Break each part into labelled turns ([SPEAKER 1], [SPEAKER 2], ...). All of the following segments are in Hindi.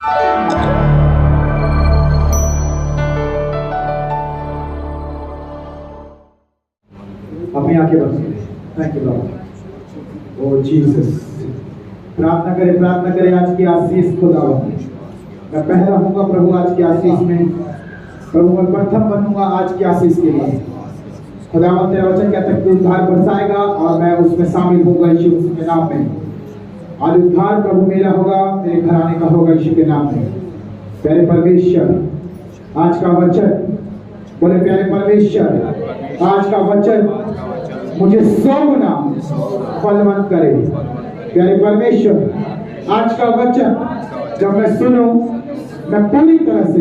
[SPEAKER 1] अपनी आंखें बंद करें। Thank you Lord. O Jesus, प्रार्थना करें आज की आशीष खुदावंद में। मैं पहला होऊंगा प्रभु आज की आशीष में। प्रभु मैं प्रथम बनूंगा आज की आशीष के लिए। खुदावंद तेरा वचन कहता है कि उद्धार बरसाएगा और मैं उसमें शामिल होऊंगा यीशु मसीह के नाम में। आज उद्धार प्रभु मेरा होगा, मेरे घराने का होगा यीशु के नाम में। प्यारे परमेश्वर, आज का वचन बोले, प्यारे परमेश्वर आज का वचन मुझे 100 गुना फलवंत करे। प्यारे परमेश्वर आज का वचन जब मैं सुनूं, मैं पूरी तरह से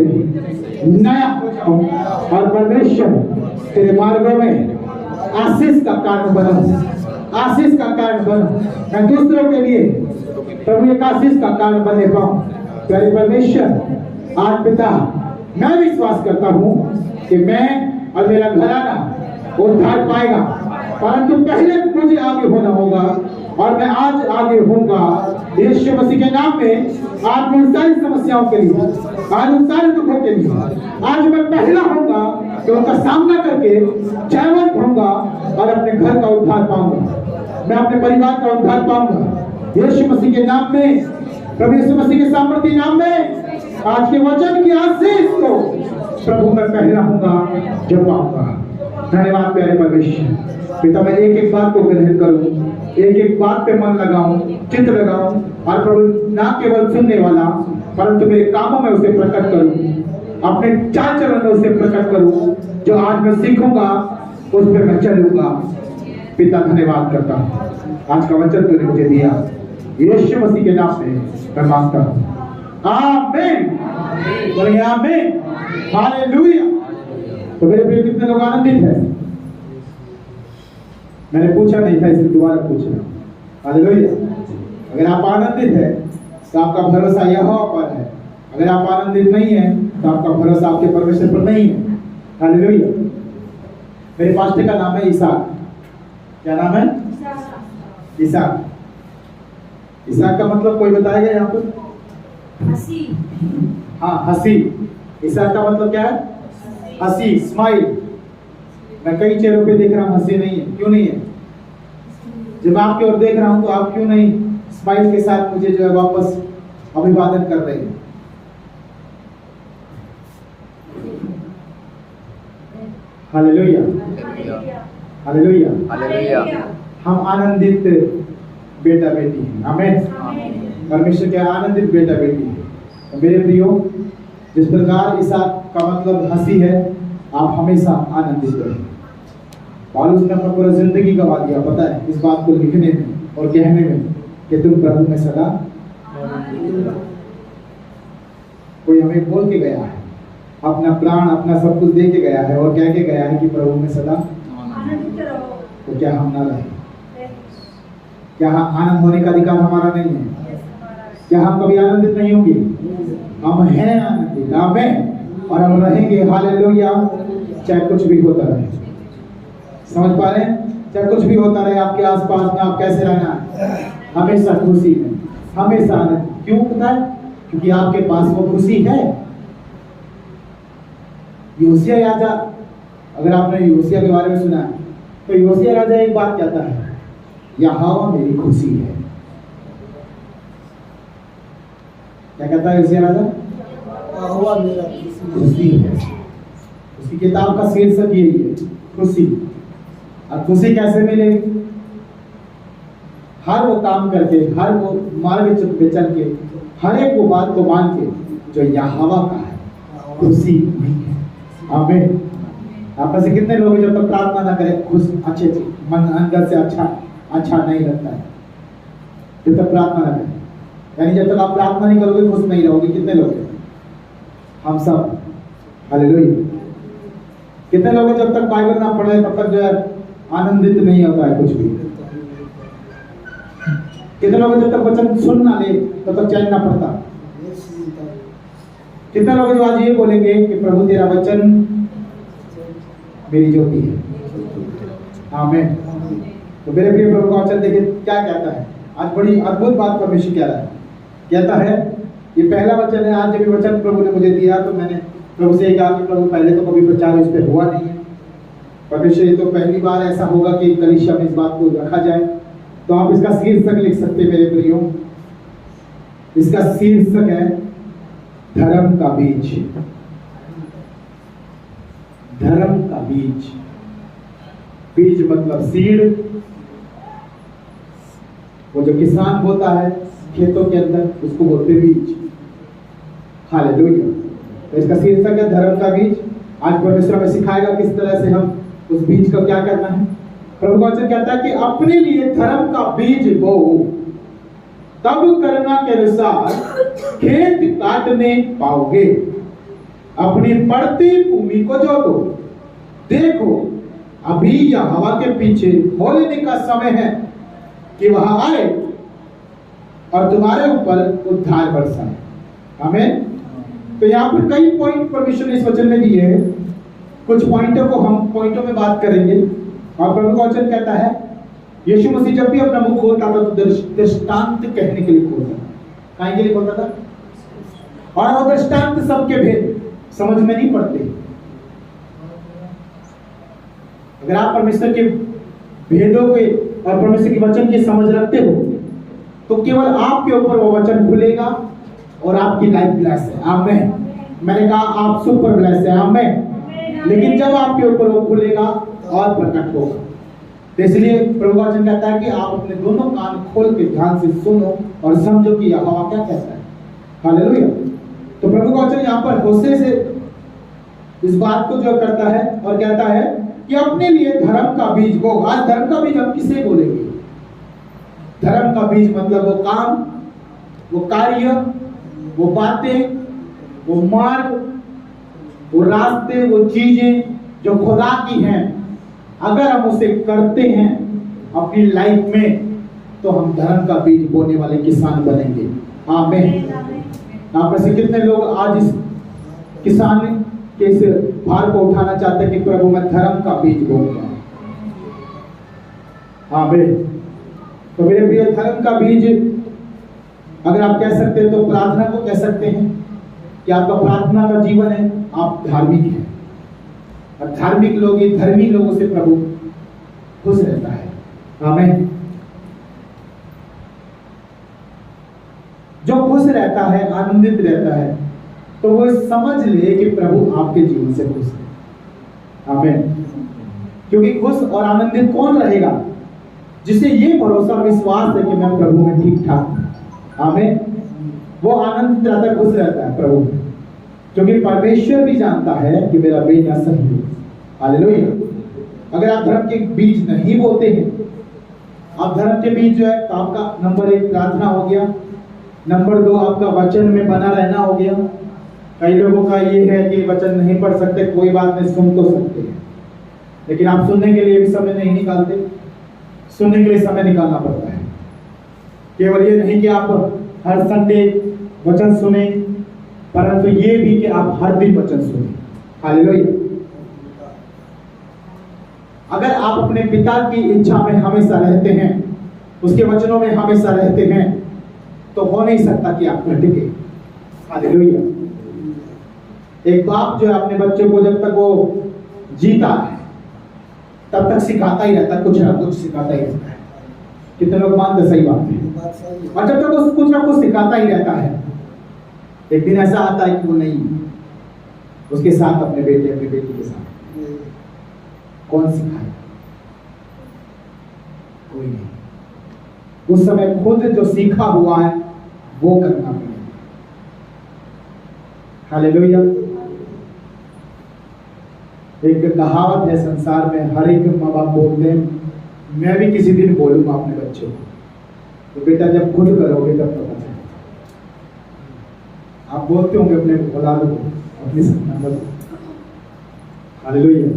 [SPEAKER 1] नया हो जाऊं और परमेश्वर तेरे मार्गों में आशीष का कारण बनूं, आशीष का कारण बनूं। मैं दूसरों के लिए प्रभु एक आशीष का कारण बनने पाऊं। प्यारे परमेश्वर आज पिता, मैं विश्वास करता हूं कि मैं और मेरा घराना उद्धार पाएगा, परंतु पहले मुझे आगे होना होगा और मैं आज आगे होऊंगा यीशु मसीह के नाम में। आज उन सारी समस्याओं के लिए, आज उन सारे दुखों के लिए आज मैं पहला होऊंगा कि उनका सामना करके जयवंत होऊंगा और अपने घर का उद्धार पाऊंगा, मैं अपने परिवार का उद्धार पाऊंगा यीशु मसीह के नाम में। प्रभु यीशु मसीह के सामर्थ्य नाम में आज के वचन की आशीष को प्रभु मैं पहला होऊंगा जब पाऊंगा। धन्यवाद प्यारे परमेश्वर पिता, मैं एक एक बात को ग्रहण करूं, एक एक बात पे मन लगाऊं, चित्त लगाऊं और प्रभु ना केवल सुनने वाला परंतु मेरे कामों में उसे प्रकट करूं, अपने चाल चलन में उसे प्रकट करूं। जो आज मैं सीखूंगा उस पर मैं चलूंगा। पिता धन्यवाद करता हूं, आज का वचन तूने मुझे दिया, यीशु मसीह के नाम में मैं मांगता हूं, आमीन। बोलिए आमीन, हालेलुया। तो मेरे प्रिय कितने लोग आनंदित हैं? मैंने पूछा नहीं था, इसलिए दोबारा पूछ रहा हूं। हालेलुया। अगर आप आनंदित हैं तो आपका भरोसा यहोवा पर है, अगर आप आनंदित नहीं हैं तो आपका भरोसा आपके परमेश्वर पर नहीं है। हालेलुया। मेरे पास्टर का नाम है इसहाक। क्या नाम है? इसहाक। इसहाक का मतलब कोई बताएगा यहाँ पर? हंसी। हाँ, हंसी। इसहाक का मतलब क्या है? हंसी, स्माइल। मैं कई चेहरों पे देख रहा हूँ हंसी नहीं है, क्यों नहीं है? जब आपकी ओर देख रहा हूँ तो आप क्यों नहीं स्माइल के साथ मुझे जो है वापस अभिवादन कर रहे हैं? Hallelujah, hallelujah, hallelujah. हम आनंदित बेटा बेटी हैं, आमीन। परमेश्वर के आनंदित बेटा बेटी है। मेरे प्रियो, जिस प्रकार इसहाक का मतलब हंसी है, आप हमेशा आनंदित रहें। पौलुस ने अपना पूरा जिंदगी गवा दिया, पता है, इस बात को लिखने में और कहने में कि तुम प्रभु में सदा। कोई हमें बोल के गया है, अपना प्राण अपना सब कुछ दे के गया है और कह के गया है कि प्रभु में सदा आनंदित रहो। तो क्या हम ना रहे? क्या आनंद होने का अधिकार हमारा नहीं है? क्या हम कभी आनंदित नहीं होंगे? हम हैं आनंदित, आमीन, और हम रहेंगे। हालेलुया। चाहे कुछ भी होता रहे, समझ पा रहे हैं? चाहे कुछ भी होता रहे आपके आसपास में, आप कैसे रहना है? हमेशा खुशी में, हमेशा आनंद। क्यों पता है? क्योंकि आपके पास वो खुशी है। योसिया राजा, अगर आपने योसिया के बारे में सुना है तो योसिया राजा एक बात कहता है, यहोवा मेरी खुशी है। क्या कहता है योसिया राजा? यहोवा मेरा खुशी है। उसकी किताब का शीर्षक यही है, खुशी। और खुशी कैसे मिलेगी? हर वो काम करके, हर वो मार्ग पे चल के, हर एक वो बात को मान के जो यहोवा का है, खुशी नहीं है। आमीन। आप में से कितने लोग जब तक प्रार्थना ना करें खुश, अच्छे मन अंदर से अच्छा नहीं लगता है? जब तक प्रार्थना ना करें, यानी जब तक आप प्रार्थना नहीं करोगे खुश नहीं रहोगे। कितने लोग? हम सब। हालेलुया। कितने लोग जब तक बाइबल ना पढ़े तब तक जो है आनंदित नहीं होता है कुछ भी? कितने लोग जब तक वचन सुन ना ले तब तक चैन ना पड़ता? कितने लोग जो आज ये बोलेंगे कि प्रभु तेरा वचन मेरी ज्योति है? आमीन। तो मेरे प्रिय प्रभु का वचन देखिए क्या कहता है। आज बड़ी अद्भुत बात परमेश्वर कह रहा है। कहता है ये पहला वचन है। आज जब ये वचन प्रभु ने मुझे दिया तो मैंने प्रभु से कहा कि प्रभु पहले तो कभी प्रचार इस पर हुआ नहीं है, परमेश्वर ये तो पहली बार ऐसा होगा कि कलीसिया में इस बात को रखा जाए। तो आप इसका शीर्षक लिख सकते हैं मेरे प्रियो, इसका शीर्षक है धर्म का बीज। धर्म का बीज, बीज मतलब सीड, वो जो किसान बोता है खेतों के अंदर उसको बोलते बीज। हालेलुया। तो इसका शीर्षक है धर्म का बीज। आज परमेश्वर हमें सिखाएगा किस तरह से हम उस बीज का क्या करना है। प्रभु वचन कहता है कि अपने लिए धर्म का बीज बो, तब करना के अनुसार खेत काटने पाओगे। अपनी पड़ती भूमि को जोतो। देखो अभी यह हवा के पीछे होने का समय है कि वह आए और तुम्हारे ऊपर उद्धार बरसाए। आमीन। तो यहाँ पर कई पॉइंट परमेश्वर ने इस वचन में दिए हैं। कुछ पॉइंटों को हम पॉइंटों में बात करेंगे। और प्रभु का वचन कहता है यीशु मसीह जब भी अपना मुख खोलता था तो दृष्टांत कहने के लिए खोलता था। काहे के लिए खोलता था? और वो दृष्टांत सबके भेद समझ में नहीं पड़ते। अगर आप परमेश्वर के भेदों के और परमेश्वर के वचन की समझ रखते हो तो केवल आपके ऊपर वो वचन खुलेगा और आपकी लाइफ ब्लेस है। आमीन। मैंने कहा आप सुपर ब्लेस है। आमीन। लेकिन जब आपके ऊपर वो खुलेगा और प्रकट होगा। तो इसलिए प्रभु वचन कहता है कि आप अपने दोनों कान खोल के ध्यान से सुनो और समझो कि यह हवा क्या कहता है। हालेलुया। तो प्रभु का वचन यहाँ पर होशे से इस बात को जो करता है और कहता है कि अपने लिए धर्म का बीज बो। आज धर्म का बीज हम किसे बोलेंगे? धर्म का बीज मतलब वो काम, वो कार्य, वो बातें, वो मार्ग, वो रास्ते, वो चीजें जो खुदा की हैं, अगर हम उसे करते हैं अपनी लाइफ में तो हम धर्म का बीज बोने वाले किसान बनेंगे। आमीन। आप में से कितने लोग आज इस किसान के इस भार को उठाना चाहते हैं कि प्रभु मैं धर्म का बीज बोऊंगा? आमीन। तो मेरे प्रिय धर्म का बीज अगर आप कह सकते हैं तो प्रार्थना को कह सकते हैं कि आपका प्रार्थना का जीवन है, आप धार्मिक हैं। और धार्मिक लोग, धर्मी लोगों से प्रभु खुश रहता है। आमीन। जो खुश रहता है, आनंदित रहता है, तो वो समझ ले कि प्रभु आपके जीवन से खुश है। आमीन। क्योंकि खुश और आनंदित कौन रहेगा? जिसे ये भरोसा विश्वास है कि मैं प्रभु में ठीक ठाक हूं। आमीन। वो आनंदित रहता है, खुश रहता है प्रभु, क्योंकि परमेश्वर भी जानता है कि मेरा बेटा सही है। हालेलुया। अगर आप धर्म के बीज नहीं बोते हैं, आप धर्म के बीज जो है तो आपका नंबर 1 प्रार्थना हो गया, नंबर 2 आपका वचन में बना रहना हो गया। कई लोगों का ये है कि वचन नहीं पढ़ सकते, कोई बात नहीं, सुन तो सकते हैं, लेकिन आप सुनने के लिए भी समय नहीं निकालते। सुनने के लिए समय निकालना पड़ता है। केवल ये नहीं कि आप हर संडे वचन सुने, परंतु ये भी कि आप हर दिन वचन सुने। हालेलुया। अगर आप अपने पिता की इच्छा में हमेशा रहते हैं, उसके वचनों में हमेशा रहते हैं, तो हो नहीं सकता कि आप भटके। हालेलुया। एक बाप जो है अपने बच्चे को जब तक वो जीता है तब तक सिखाता ही रहता है, कुछ ना कुछ सिखाता ही रहता है। कितने लोग मानते? सही बात है। और जब तक वो कुछ ना कुछ सिखाता ही रहता है, एक दिन ऐसा आता है कि वो नहीं, उसके साथ अपने बेटे, अपनी बेटी के साथ कौन सिखाए? कोई नहीं। उस समय खुद जो सीखा हुआ है वो करना पड़ेगा। हालेलुया। एक कहावत है संसार में, हर एक माँ बाप बोलते हैं, मैं भी किसी दिन बोलूंगा अपने बच्चे को, तो बेटा जब खुद करोगे तब पता चलेगा। आप बोलते होंगे अपने औलाद को, अपनी संतान को। हालेलुया।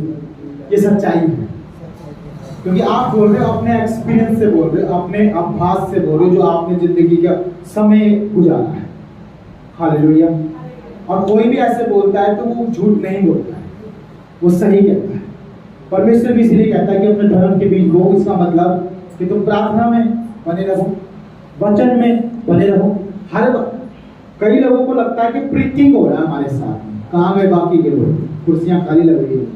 [SPEAKER 1] ये सच्चाई है, क्योंकि आप बोल रहे हो अपने एक्सपीरियंस से, बोल रहे हो अपने अभ्यास से, बोल रहे हो जो आपने जिंदगी का समय गुजारा है। हालेलुया। और कोई भी ऐसे बोलता है तो वो झूठ नहीं बोलता है, वो सही कहता है। परमेश्वर भी इसलिए कहता है कि अपने धर्म के बीच बो। इसका मतलब कि तुम प्रार्थना में बने रहो, वचन में बने रहो, हर कई लोगों को लगता है कि प्रीचिंग हो रहा है हमारे साथ, कहाँ गए बाकी के लोग, कुर्सियां खाली लग रही है।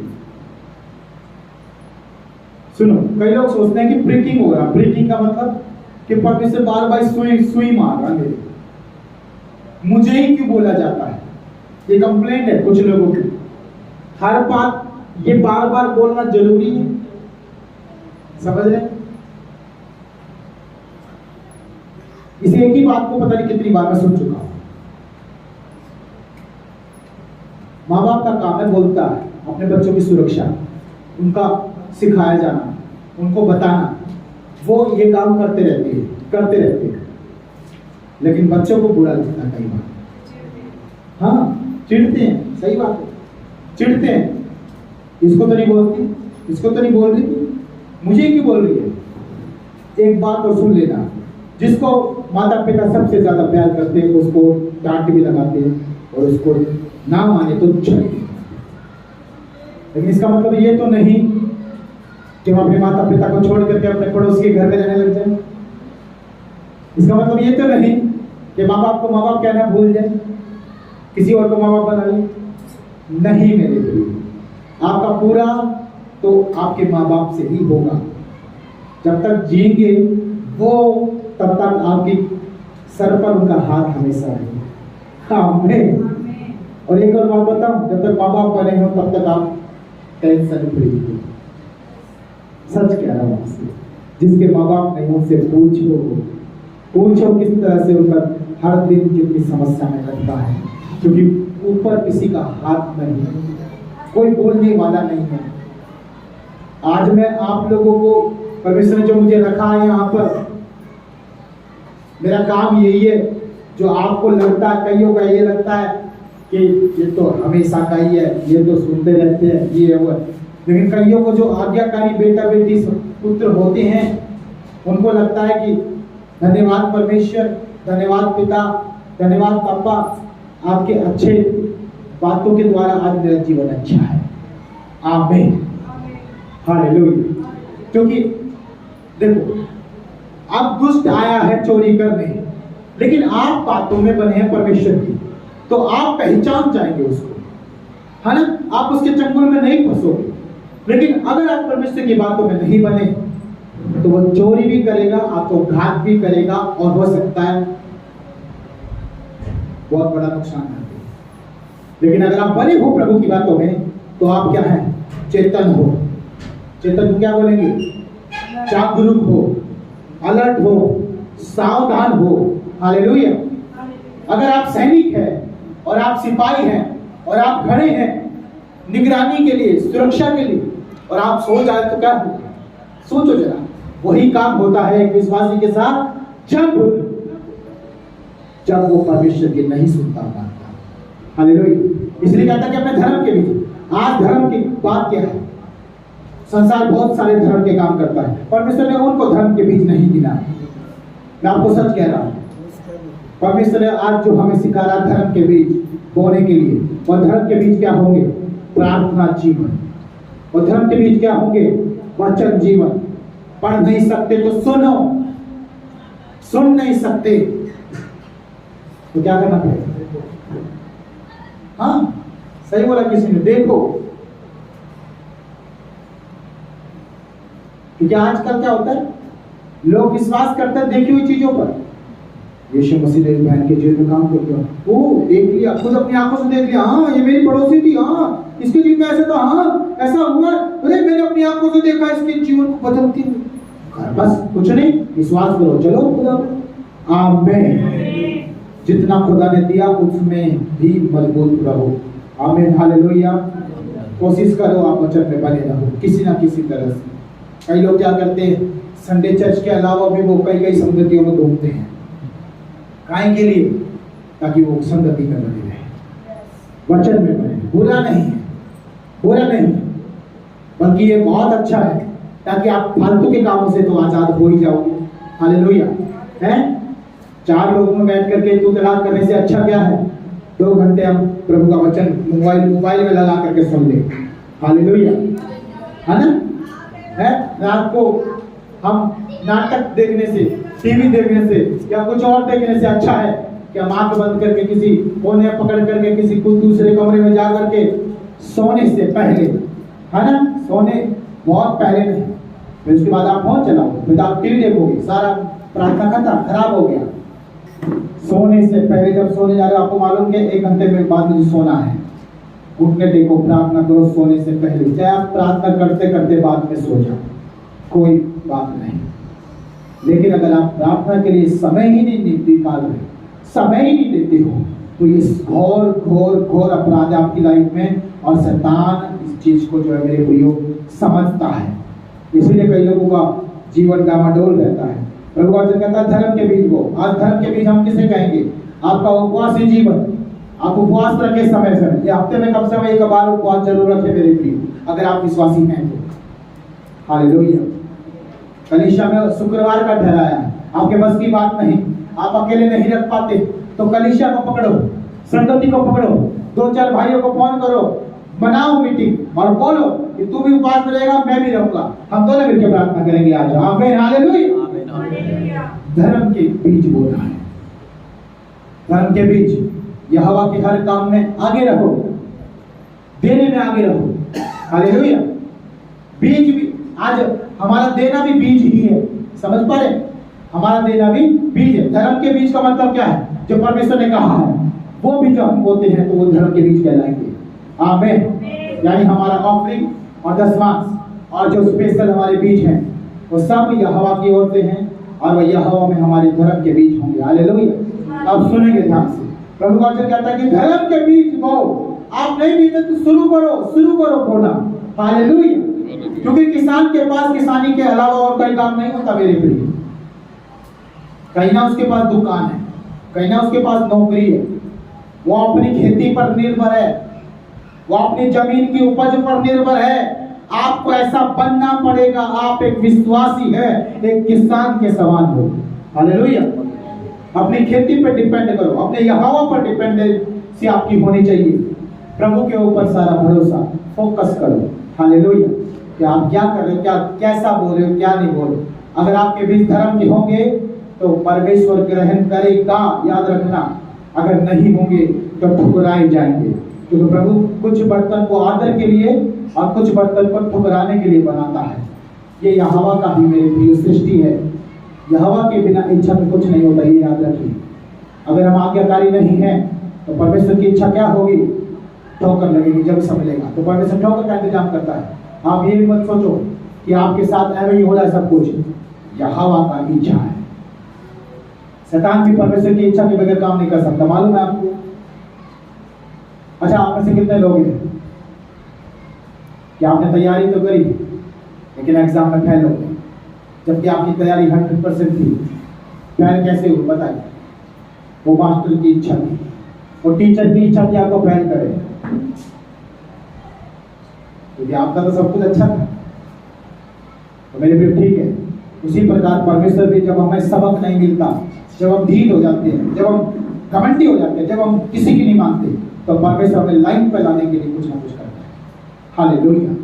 [SPEAKER 1] सुनो, कई लोग सोचते हैं कि प्रीचिंग हो रहा है। प्रीचिंग का मतलब कि परमेश्वर बार बार सुई मार रहा है, मुझे ही क्यों बोला जाता है, ये कंप्लेंट है कुछ लोगों की। हर बात ये बार बार बोलना जरूरी है, समझ रहे? इसे एक ही बात को पता नहीं कितनी बार मैं सुन चुका हूं। माँ बाप का काम है बोलता है अपने बच्चों की सुरक्षा, उनका सिखाया जाना, उनको बताना, वो ये काम करते रहते हैं, लेकिन बच्चों को बुरा लगता है कई बार। हाँ, चिढ़ते हैं, सही बात है, चिढ़ते हैं, इसको तो नहीं बोलती, इसको तो नहीं बोल रही, मुझे क्यों बोल रही है। एक बात और सुन लेना, जिसको माता पिता सबसे ज्यादा प्यार करते हैं उसको डांट भी लगाते हैं और उसको ना माने तो चले, लेकिन इसका मतलब ये तो नहीं कि हम अपने माता पिता को छोड़ करके अपने पड़ोस के घर में रहने लग जाए। इसका मतलब ये तो नहीं कि माँ बाप को माँ बाप कहना भूल जाए, किसी और को माँ बाप बना ले। नहीं मेरे भाई, आपका पूरा तो आपके माँ बाप से ही होगा। जब तक जिएंगे वो, तब तक आपकी सर पर उनका हाथ हमेशा रहेगा। आमीन। और एक और बात बताऊं, जब तक माँ बाप बने हो तब तक आप टेंशन फ्री हो। सच कह रहा हूं आपसे, जिसके माँ बाप नहीं उनसे पूछो किस तरह से उनका हर दिन कितनी समस्या में लगता है, क्योंकि ऊपर किसी का हाथ नहीं है, कोई बोलने वाला नहीं है। आज मैं आप लोगों को, परमेश्वर ने जो मुझे रखा है यहाँ पर, मेरा काम यही है। जो आपको लगता है, कईयों का ये लगता है कि ये तो हमेशा का ही है, ये तो सुनते रहते हैं, ये वो, लेकिन कईयों को जो आज्ञाकारी बेटा बेटी पुत्र होते हैं उनको लगता है कि धन्यवाद परमेश्वर, धन्यवाद पिता, धन्यवाद पापा, आपके अच्छे बातों के द्वारा आज मेरा जीवन अच्छा है। आमीन, हालेलुया। क्योंकि देखो, अब दुष्ट आया है चोरी करने, लेकिन आप बातों में बने हैं परमेश्वर की, तो आप पहचान जाएंगे उसको, है ना? आप उसके चंगुल में नहीं फंसोगे। लेकिन अगर आप परमेश्वर की बातों में नहीं बने तो वो चोरी भी करेगा, आपको घात भी करेगा, और हो सकता है बहुत बड़ा नुकसान है। लेकिन अगर आप बने हो प्रभु की बातों में, तो आप क्या है? चेतन हो। चेतन को क्या बोलेंगे? जागरूक हो, अलर्ट हो, सावधान हो। हालेलुया। अगर आप सैनिक हैं और आप सिपाही हैं और आप खड़े हैं निगरानी के लिए, सुरक्षा के लिए, और आप सो जाए तो क्या होगा? सोचो जरा, वही काम होता है एक विश्वासी के साथ जब वो परमेश्वर की नहीं सुनता मानता। हालेलुया। इसलिए कहता कि अपने धर्म के बीच, आज धर्म की बात क्या है? संसार बहुत सारे धर्म के काम करता है, परमेश्वर ने उनको धर्म के बीच नहीं गिना। मैं आपको सच कह रहा हूं, परमेश्वर ने आज जो हमें सिखा रहा धर्म के बीच बोने के लिए, और धर्म के बीच क्या होंगे? प्रार्थना जीवन। और धर्म के बीच क्या होंगे? वचन जीवन। पढ़ नहीं सकते तो सुनो, सुन नहीं सकते तो क्या करना पड़ेगा? हाँ, सही बोला किसी ने, देखो। क्योंकि आजकल क्या होता है, लोग विश्वास करते हैं देखी हुई चीजों पर। यीशु मसीह ने बहन के जेल में काम कर दिया, वो देख लिया, खुद अपनी आंखों से देख लिया, हाँ ये मेरी पड़ोसी थी, हाँ इसके जीवन में ऐसा था, हाँ ऐसा हुआ, अरे मैंने अपनी आंखों से देखा इसके जीवन को बदलती हुई। बस कुछ नहीं, विश्वास करो, चलो खुदा। आमीन। जितना खुदा ने दिया उसमें भी मजबूत रहो। आमीन, हालेलुया। कोशिश करो आप वचन में बने रहो किसी ना किसी तरह से। कई लोग क्या करते हैं, संडे चर्च के अलावा भी वो कई संगतियों में घूमते हैं। काहे के लिए? ताकि वो संगति में बने रहे, वचन में बने। बुरा नहीं है, बुरा नहीं, बल्कि ये बहुत अच्छा है, ताकि आप फालतू के कामों से तो आजाद हो ही जाओगे। हालेलुया। हैं? 4 लोगों में बैठ करके तू तलाक करने से अच्छा क्या है? 2 घंटे हम प्रभु का वचन मोबाइल में लगा करके सुन ले। हालेलुया, है ना? है? रात को हम नाटक देखने से, टीवी देखने से या कुछ और देखने से अच्छा है कि हम आंख बंद करके किसी कोने पकड़ करके किसी कुछ दूसरे कमरे में जा करके सोने से पहले, है ना, सोने बहुत पहले नहीं, फिर उसके बाद आप फोन चलाओगे, फिर आप टीवी देखोगे, सारा प्रार्थना खत्म, खराब हो गया। सोने से पहले जब सोने जा रहे हो, आपको मालूम कि 1 घंटे में बाद मुझे सोना है, उठने देखो, प्रार्थना करो सोने से पहले। चाहे आप प्रार्थना करते करते बाद में सो जाओ, कोई बात नहीं, लेकिन अगर आप प्रार्थना के लिए समय ही नहीं निकाल रहे, समय ही नहीं देते हो, तो ये घोर घोर घोर अपराध आपकी लाइफ में, और शैतान इस चीज को जो है मेरे प्रियो समझता है। इसीलिए कई लोगों का जीवन डामाडोल रहता है। प्रभु वचन कहता है धर्म के बीज वो, आज धर्म के बीज हम किसे कहेंगे? आपका उपवासी जीवन, आप उपवास रखें समय समय, ये हफ्ते में कम से कम 1 बार उपवास जरूर रखें मेरे प्रियो, अगर आप विश्वासी हैं तो। हालेलुया। कलीसिया में शुक्रवार का ठहराया है, आपके बस की बात नहीं, आप अकेले नहीं रख पाते तो कलीसिया को पकड़ो, संगति को पकड़ो, 2-4 भाइयों को फोन करो, बनाओ मीटिंग और बोलो कि तू भी उपवास में रहेगा, मैं भी रहूंगा, हम दोनों मिलकर प्रार्थना करेंगे। आज आमीन, हालेलुया। धर्म के बीज बोना है, धर्म के बीज। यहोवा के हर काम में आगे रहो, देने में आगे रहो। हालेलुया। बीज भी, आज हमारा देना भी बीज ही है, समझ पा रहे? हमारा देना भी बीज है। धर्म के बीज का मतलब क्या है? जो परमेश्वर ने कहा है वो बीज हम बोते हैं तो वो धर्म के बीज कहलाएंगे। आमीन। यानी हमारा ऑफरिंग और दशमांश और जो स्पेशल हमारे बीज हैं वो सब यहोवा की ओर से हैं, और वह यहोवा में हमारे धर्म के बीज होंगे। हालेलुया। अब सुनेंगे ध्यान से। प्रभु वचन कहता है कि धर्म के बीज बो। आप नहीं बीते तो शुरू करो बोना। हालेलुया। क्योंकि किसान के पास किसानी के अलावा और कोई काम नहीं होता मेरे प्रिय। कहीं ना उसके पास दुकान है, कहीं ना उसके पास नौकरी है, वो अपनी खेती पर निर्भर है, वो अपनी जमीन की उपज पर निर्भर है। आपको ऐसा बनना पड़ेगा, आप एक विश्वासी है, एक किसान के समान हो। हालेलुया। अपनी खेती पर डिपेंड करो, अपने यहोवा पर डिपेंडेंसी आपकी होनी चाहिए। प्रभु के ऊपर सारा भरोसा, फोकस करो। हालेलुया। कि आप क्या कर रहे हो, क्या कैसा बोल रहे हो, क्या नहीं बोल रहे। अगर आपके बीच धर्म के होंगे तो परमेश्वर ग्रहण करेगा, याद रखना। अगर नहीं होंगे तो ठुकराए जाएंगे, क्योंकि प्रभु कुछ बर्तन को आदर के लिए और कुछ बर्तन को ठुकराने के लिए बनाता है। ये यहोवा का ही मेरे प्रिय सृष्टि है। यहोवा के बिना इच्छा में कुछ नहीं होता, ये याद रखिए। अगर हम आज्ञाकारी नहीं हैं तो परमेश्वर की इच्छा क्या होगी? ठोकर लगेगी। जब समझेगा तो परमेश्वर ठोकर का इंतजाम करता है। आप ये मत सोचो कि आपके साथ ऐसे ही हो रहा है सब कुछ, यहोवा का इच्छा है। शैतान भी परमेश्वर की इच्छा के बगैर काम नहीं कर सकता, मालूम है आपको? अच्छा, आप में से कितने लोग हैं कि आपने तैयारी तो करी लेकिन एग्जाम में फेल हो गए, जबकि आपकी तैयारी 100% थी? फेल कैसे हुई बताइए? वो मास्टर की इच्छा थी, वो टीचर की इच्छा थी आपको फेल करे, क्योंकि आपका तो सब कुछ अच्छा था। तो मेरे भी ठीक है। उसी प्रकार परमेश्वर भी जब हमें सबक नहीं मिलता, जब हम ढीठ हो जाते हैं, जब हम घमंडी हो जाते हैं, जब हम किसी की नहीं मानते, तो परमेश्वर हमें लाइन पे लाने के लिए कुछ ना कुछ करता है। हालेलुया।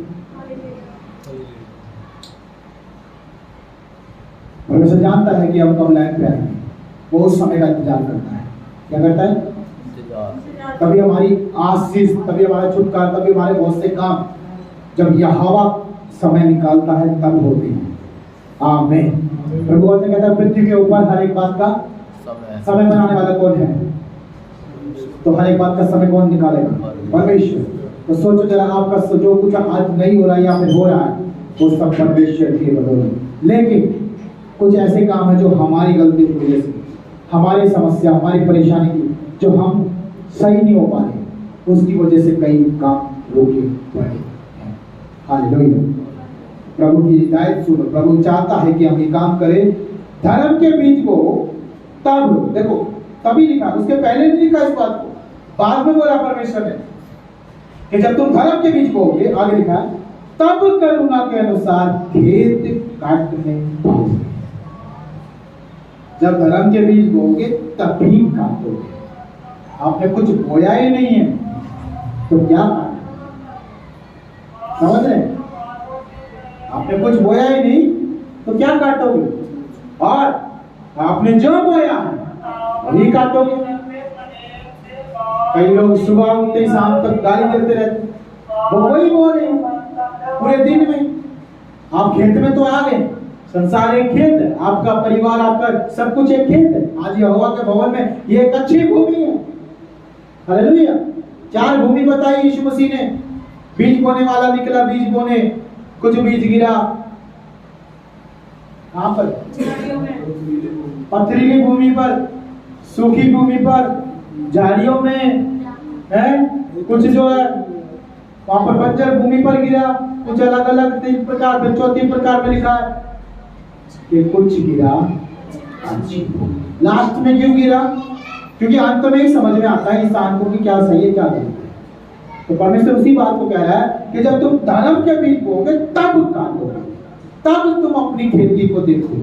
[SPEAKER 1] परमेश्वर जानता है कि हम कब लाइन पे आएंगे, वो उस समय का इंतजार करता है। क्या करता है? तभी हमारी आशीष, तभी हमारा छुटकारा, तभी हमारे बहुत से काम जब यहोवा समय निकालता है तब होते हैं। आमीन। प्रभु वचन कहता है पृथ्वी के ऊपर हर एक बात का समय बनाने वाला कौन है? तो हर एक बात का समय कौन निकालेगा? परमेश्वर। तो सोचो जरा, आपका जो कुछ आज नहीं हो रहा है या फिर हो रहा है, वो सब परमेश्वर की बदौलत। लेकिन कुछ ऐसे काम है जो हमारी गलती की वजह से, हमारी समस्या, हमारी परेशानी की, जो हम सही नहीं हो पा रहे, उसकी वजह से कई काम रोके पड़े हैं। हालेलुया। प्रभु की हिदायत सुनो। प्रभु चाहता है कि हम ये काम करें। धर्म के बीज को तब, देखो तभी लिखा, उसके पहले नहीं लिखा इस बात को, बाद में बोला परमेश्वर ने कि जब तुम धर्म के बीज बोओगे, आगे लिखा तब करुणा के अनुसार खेत काटने पाओगे। जब धर्म के बीज बोओगे तभी काटोगे। आपने कुछ बोया ही नहीं है तो क्या काटोगे? समझ रहे? आपने कुछ बोया ही नहीं तो क्या काटोगे? और आपने जो बोया है वही काटोगे। कई लोग सुबह उठते शाम तक गाली देते रहते, वो वही बोल रहे हैं पूरे दिन में। आप खेत में तो आ गए, संसार एक खेत है, आपका परिवार, आपका सब कुछ एक खेत है। आज यहोवा के भवन में ये एक अच्छी भूमि है। हालेलुया। 4 भूमि बताई यीशु मसीह ने। बीज बोने वाला निकला, बीज बोने, कुछ बीज गिरा कहां पर? पथरीली भूमि पर, सूखी भूमि पर, झाड़ियों में है, कुछ जो है वहां पर बंजर भूमि पर गिरा, कुछ अलग अलग 3 प्रकार में, 4 प्रकार में लिखा है कि कुछ गिरा अच्छी भूमि। लास्ट में क्यों गिरा? क्योंकि अंत में ही समझ में आता है इंसान को कि क्या सही है क्या गलत है। तो परमेश्वर उसी बात को कह रहा है कि जब तुम धर्म के बीज बोओगे तब उत्थान होगा, तब तुम अपनी खेती को देखो,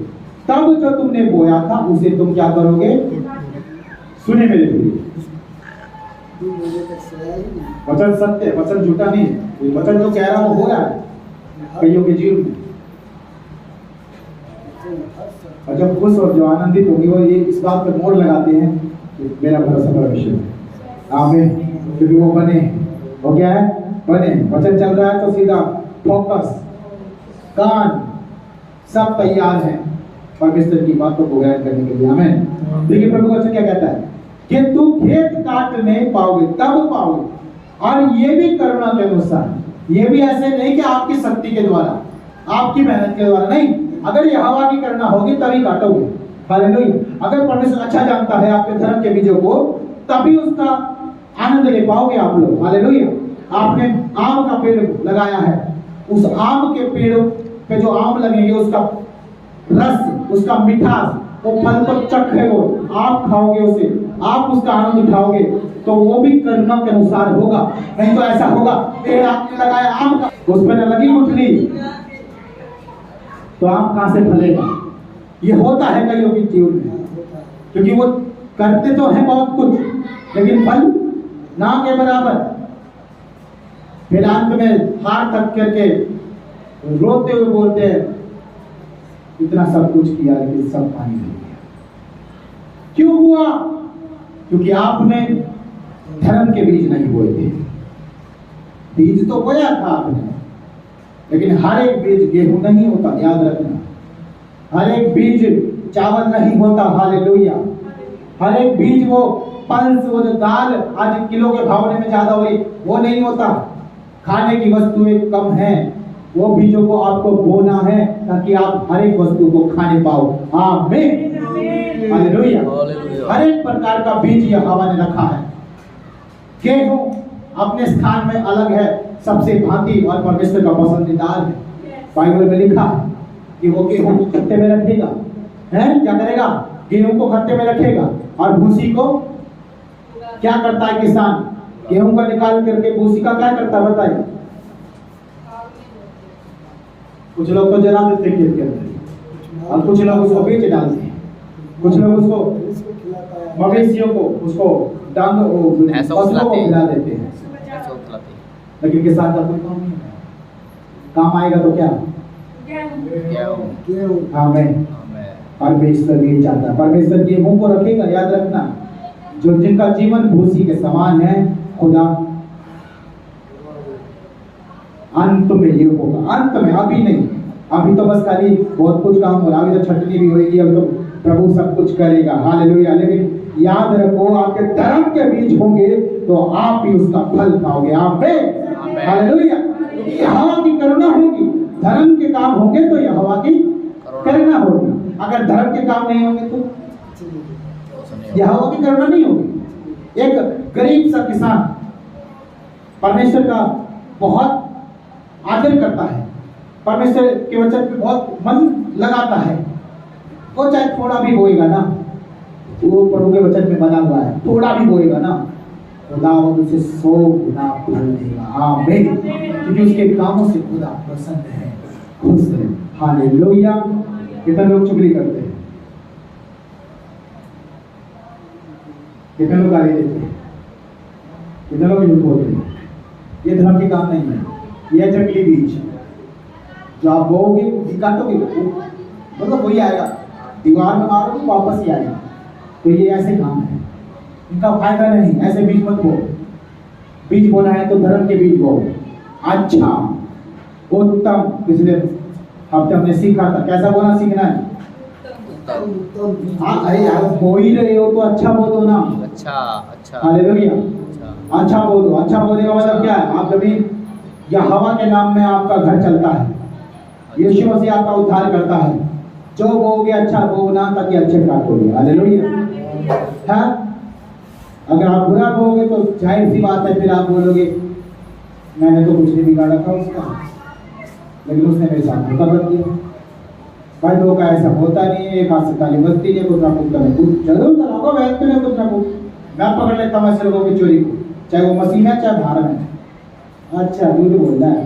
[SPEAKER 1] तब जो तुमने बोया था उसे तुम क्या करोगे? सुने मेरे लिए, वचन सत्य है, वचन झूठा नहीं है। वचन जो कह रहा है वो हो रहा है कईयों के जीवन में। और जब खुश और जो आनंदित होगी वो ये इस बात पर मोड़ लगाते हैं कि मेरा भरोसा परमेश्वर है। आमीन। क्योंकि वो बने, वो क्या है? बने। वचन चल रहा है तो सीधा फोकस, कान सब तैयार है परमेश्वर की बातों को ग्रहण करने के लिए। आमीन। देखिए प्रभु वचन क्या कहता है कि तू खेत काटने पाओगे तब पाओगे, और ये भी करुणा के अनुसार। ये भी ऐसे नहीं कि आपकी शक्ति के द्वारा, आपकी मेहनत के द्वारा नहीं। अगर यहोवा की करुणा होगी तभी काटोगे। हालेलुया। अगर परमेश्वर अच्छा जानता है आपके धर्म के बीजों को, तभी उसका आनंद ले पाओगे आप लोग। हालेलुया। आपने आम का पेड़ लगाया है, उस आम के पेड़ पे जो आम लगेंगे उसका रस, उसका मिठास, वो फल को चखे हो, आप खाओगे उसे, आप उसका आनंद उठाओगे, तो वो भी करुणा के अनुसार होगा। नहीं तो ऐसा होगा पेड़ आपने लगाया आम का, उस पर न लगी गुठली तो आम कहां से फलेगा? ये होता है कईयों के जीवन में, क्योंकि वो करते तो हैं बहुत कुछ लेकिन फल ना के बराबर। फिर अंत में हार थक करके रोते हुए बोलते हैं इतना सब कुछ किया लेकिन सब पानी नहीं गया। क्यों हुआ? क्योंकि आपने धर्म के बीज नहीं बोए थे। बीज तो बोया था आपने, लेकिन हर एक बीज गेहूं नहीं होता, याद रखना। हर एक बीज चावल नहीं होता। हालेलुया। हर एक बीज वो पल्स, वो जो दाल आज किलो के भाव में ज्यादा हुई वो नहीं होता। खाने की वस्तुएं कम है, वो बीजों को आपको बोना है ताकि आप हर एक वस्तु को खाने पाओ। आमीन। हालेलुया। हर एक प्रकार का बीज यहोवा ने रखा है। गेहूं अपने स्थान में अलग है, सबसे भांति और परमेश्वर का पसंदीदा है। बाइबल में लिखा है कि वो गेहूं को खत्ते में रखेगा, है क्या करेगा? गेहूं को खत्ते में रखेगा, और भूसी को क्या करता है किसान? गेहूं का निकाल करके भूसी का क्या करता है बताइए? कुछ लोग तो जला देते खेत के अंदर, और कुछ लोग उसको बेच डालते हैं, कुछ लोग उसको मवेशियों को, उसको डांग पशुओं को खिला देते हैं। लेकिन किसान का कोई काम नहीं है। काम आएगा तो क्या? आमीन। परमेश्वर ये चाहता है, परमेश्वर गेहूं को रखेगा। याद रखना, जो जिनका जीवन भूसी के समान है, खुदा अंत में ये होगा। अंत में, अभी नहीं। अभी तो बस खाली बहुत कुछ काम हो रहा है, अभी तो छटनी भी होगी, अब तो प्रभु सब कुछ करेगा। हालेलुया। लेकिन याद रखो, आपके धर्म के बीज होंगे तो आप ही उसका फल पाओगे। आमीन। हालेलुया। यहोवा की करुणा होगी, धर्म के काम होंगे तो यहोवा की करुणा होगी। अगर धर्म के काम नहीं होंगे तो यहोवा की करुणा नहीं होगी। एक गरीब सा किसान परमेश्वर का बहुत आदर करता है, परमेश्वर के वचन पे बहुत मन लगाता है। वो चाहे थोड़ा भी बोएगा ना, वो प्रभु के वचन में बना हुआ है, थोड़ा भी बोएगा ना, खुदा उसे 100 गुना फल देगा। आमीन। क्योंकि उसके कामों से खुदा प्रसन्न है, खुश है। हालेलुया। कितने लोग चुगली करते हैं, कितने लोग गाली देते हैं, कितने लोग झूठ बोलते हैं। ये धर्म के काम नहीं है, ये जंगली बीज जो आप बोओगे काटोगे, मतलब वही आएगा, दीवार में मारोगे वापस ही आएगा। तो ये ऐसे काम है। इनका फायदा नहीं, ऐसे बीज मत बो। बीज बोना है तो धर्म के बीज बो। अच्छा, उत्तम। पिछले हफ्ते हमने सीखा था कैसा बोलना सीखना है। हाँ, अरे यार हो ही रहे हो तो अच्छा बोलो ना।
[SPEAKER 2] अच्छा अच्छा
[SPEAKER 1] हालेलुया।
[SPEAKER 2] अच्छा
[SPEAKER 1] अच्छा बोलो। अच्छा बोलने का मतलब क्या है? आप कभी यहोवा के नाम में आपका घर चलता है, यीशु मसीह आपका उद्धार करता है। जो बोगे अच्छा बोना ताकि अच्छे प्राप्त होगे। हालेलुया। हाँ, अगर आप बुरा बोगे तो जाहिर सी बात है फिर आप बोलोगे मैंने तो कुछ नहीं बिगाड़ा था उसका, लेकिन उसने मेरे साथ धोखा कर दिया। भाई धोखा ऐसा होता नहीं है, एक हाथ से ताली बजती नहीं, कुछ ना कुछ करो, कुछ जरूर कराओ वैसे में कुछ ना कुछ। मैं पकड़ लेता हूँ ऐसे लोगों की चोरी को, चाहे वो मसीह है चाहे बाहर में। अच्छा झूठ बोल रहा है,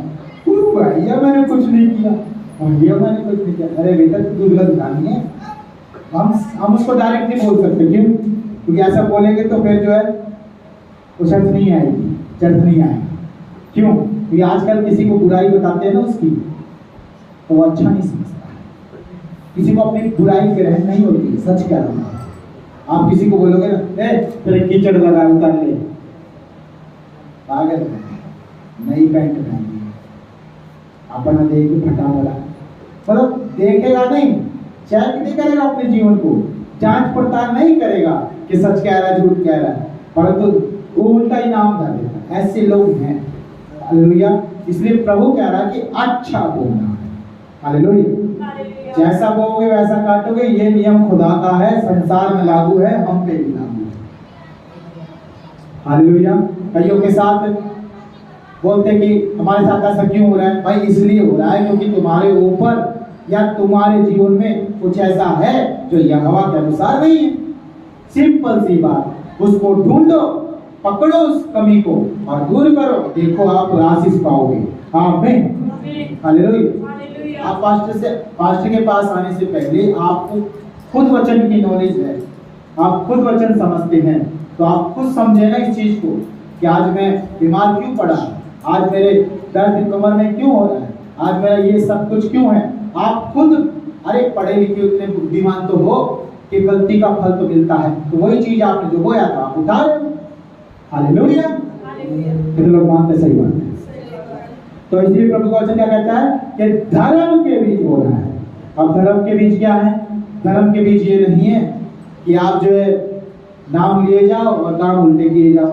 [SPEAKER 1] भैया मैंने कुछ नहीं किया, भैया मैंने कुछ नहीं किया। अरे बेटा तू दूध का दुकान है, हम उसको डायरेक्ट नहीं बोल सकते। क्यों? क्योंकि ऐसा बोलेंगे तो फिर जो है वो चर्च नहीं आएगी, चर्च नहीं आएगी। क्यों? क्योंकि आजकल किसी को बुराई बताते हैं ना उसकी, तो वो अच्छा नहीं समझता। किसी को अपनी बुराई ग्रहण नहीं होती, सच कह रहा हूँ। आप किसी को बोलोगे ना तेरे कीचड़ लगा उतार ले, पागल नई पैंट पहनी अपना देख के फटा वाला, मतलब देखेगा नहीं, चेक नहीं करेगा अपने जीवन को, जांच पड़ताल नहीं करेगा कि सच कह रहा है झूठ कह रहा है, परंतु वो उल्टा ही नाम डाल देता है। ऐसे लोग हैं। हालेलुया। इसलिए प्रभु कह रहा है कि अच्छा बोलना है। हालेलुया। जैसा बोओगे वैसा काटोगे, ये नियम खुदा का है, संसार में लागू है, हम पे भी लागू है। हालेलुया। कईयों के साथ बोलते कि हमारे साथ ऐसा क्यों हो रहा है? भाई इसलिए हो रहा है क्योंकि तुम्हारे ऊपर या तुम्हारे जीवन में कुछ ऐसा है जो यहोवा के अनुसार नहीं है। सिंपल सी बात, उसको ढूंढो, पकड़ो उस कमी को और दूर करो, देखो आप आशीष पाओगे। आमीन। हालेलुया। आप पास्टर के पास आने से पहले आपको खुद वचन की नॉलेज है, आप खुद वचन समझते हैं, तो आप खुद समझे ना इस चीज को कि आज मैं बीमार क्यों पड़ा, आज मेरे दर्द कमर में क्यों हो रहा है, आज मेरा ये सब कुछ क्यों है। आप खुद अरे पढ़े लिखे उतने बुद्धिमान तो हो कि गलती का फल तो मिलता है, तो वही चीज आपने जो बोया था आप उठा रहे हो। हालेलुया। कितने लोग मानते? सही बात है। तो इसलिए प्रभु का वचन क्या कहता है कि धर्म के बीज बोना है। अब धर्म के बीज क्या है? धर्म के बीज ये नहीं है कि आप जो है नाम लिए जाओ और काम उल्टे किए जाओ।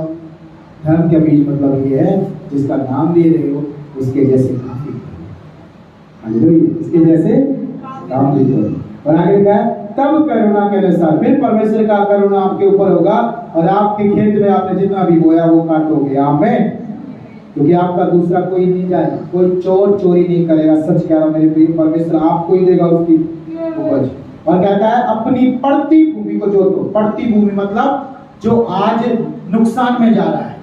[SPEAKER 1] धर्म का बीज मतलब ये है जिसका नाम लिए रहे हो उसके जैसे काम भी करो। हालेलुया। इसके जैसे काम भी करो। और आगे क्या है? तब करुणा के अनुसार फिर परमेश्वर का करुणा आपके ऊपर होगा और आपके खेत में आपने जितना भी बोया वो काटोगे। आमीन। क्योंकि आपका दूसरा कोई नहीं जाएगा, कोई चोर चोरी नहीं करेगा। सच कह रहा मेरे प्रिय, परमेश्वर आपको ही देगा उसकी उपज। और कहता है अपनी पड़ती भूमि को जोतो। पड़ती भूमि मतलब जो आज नुकसान में जा रहा है,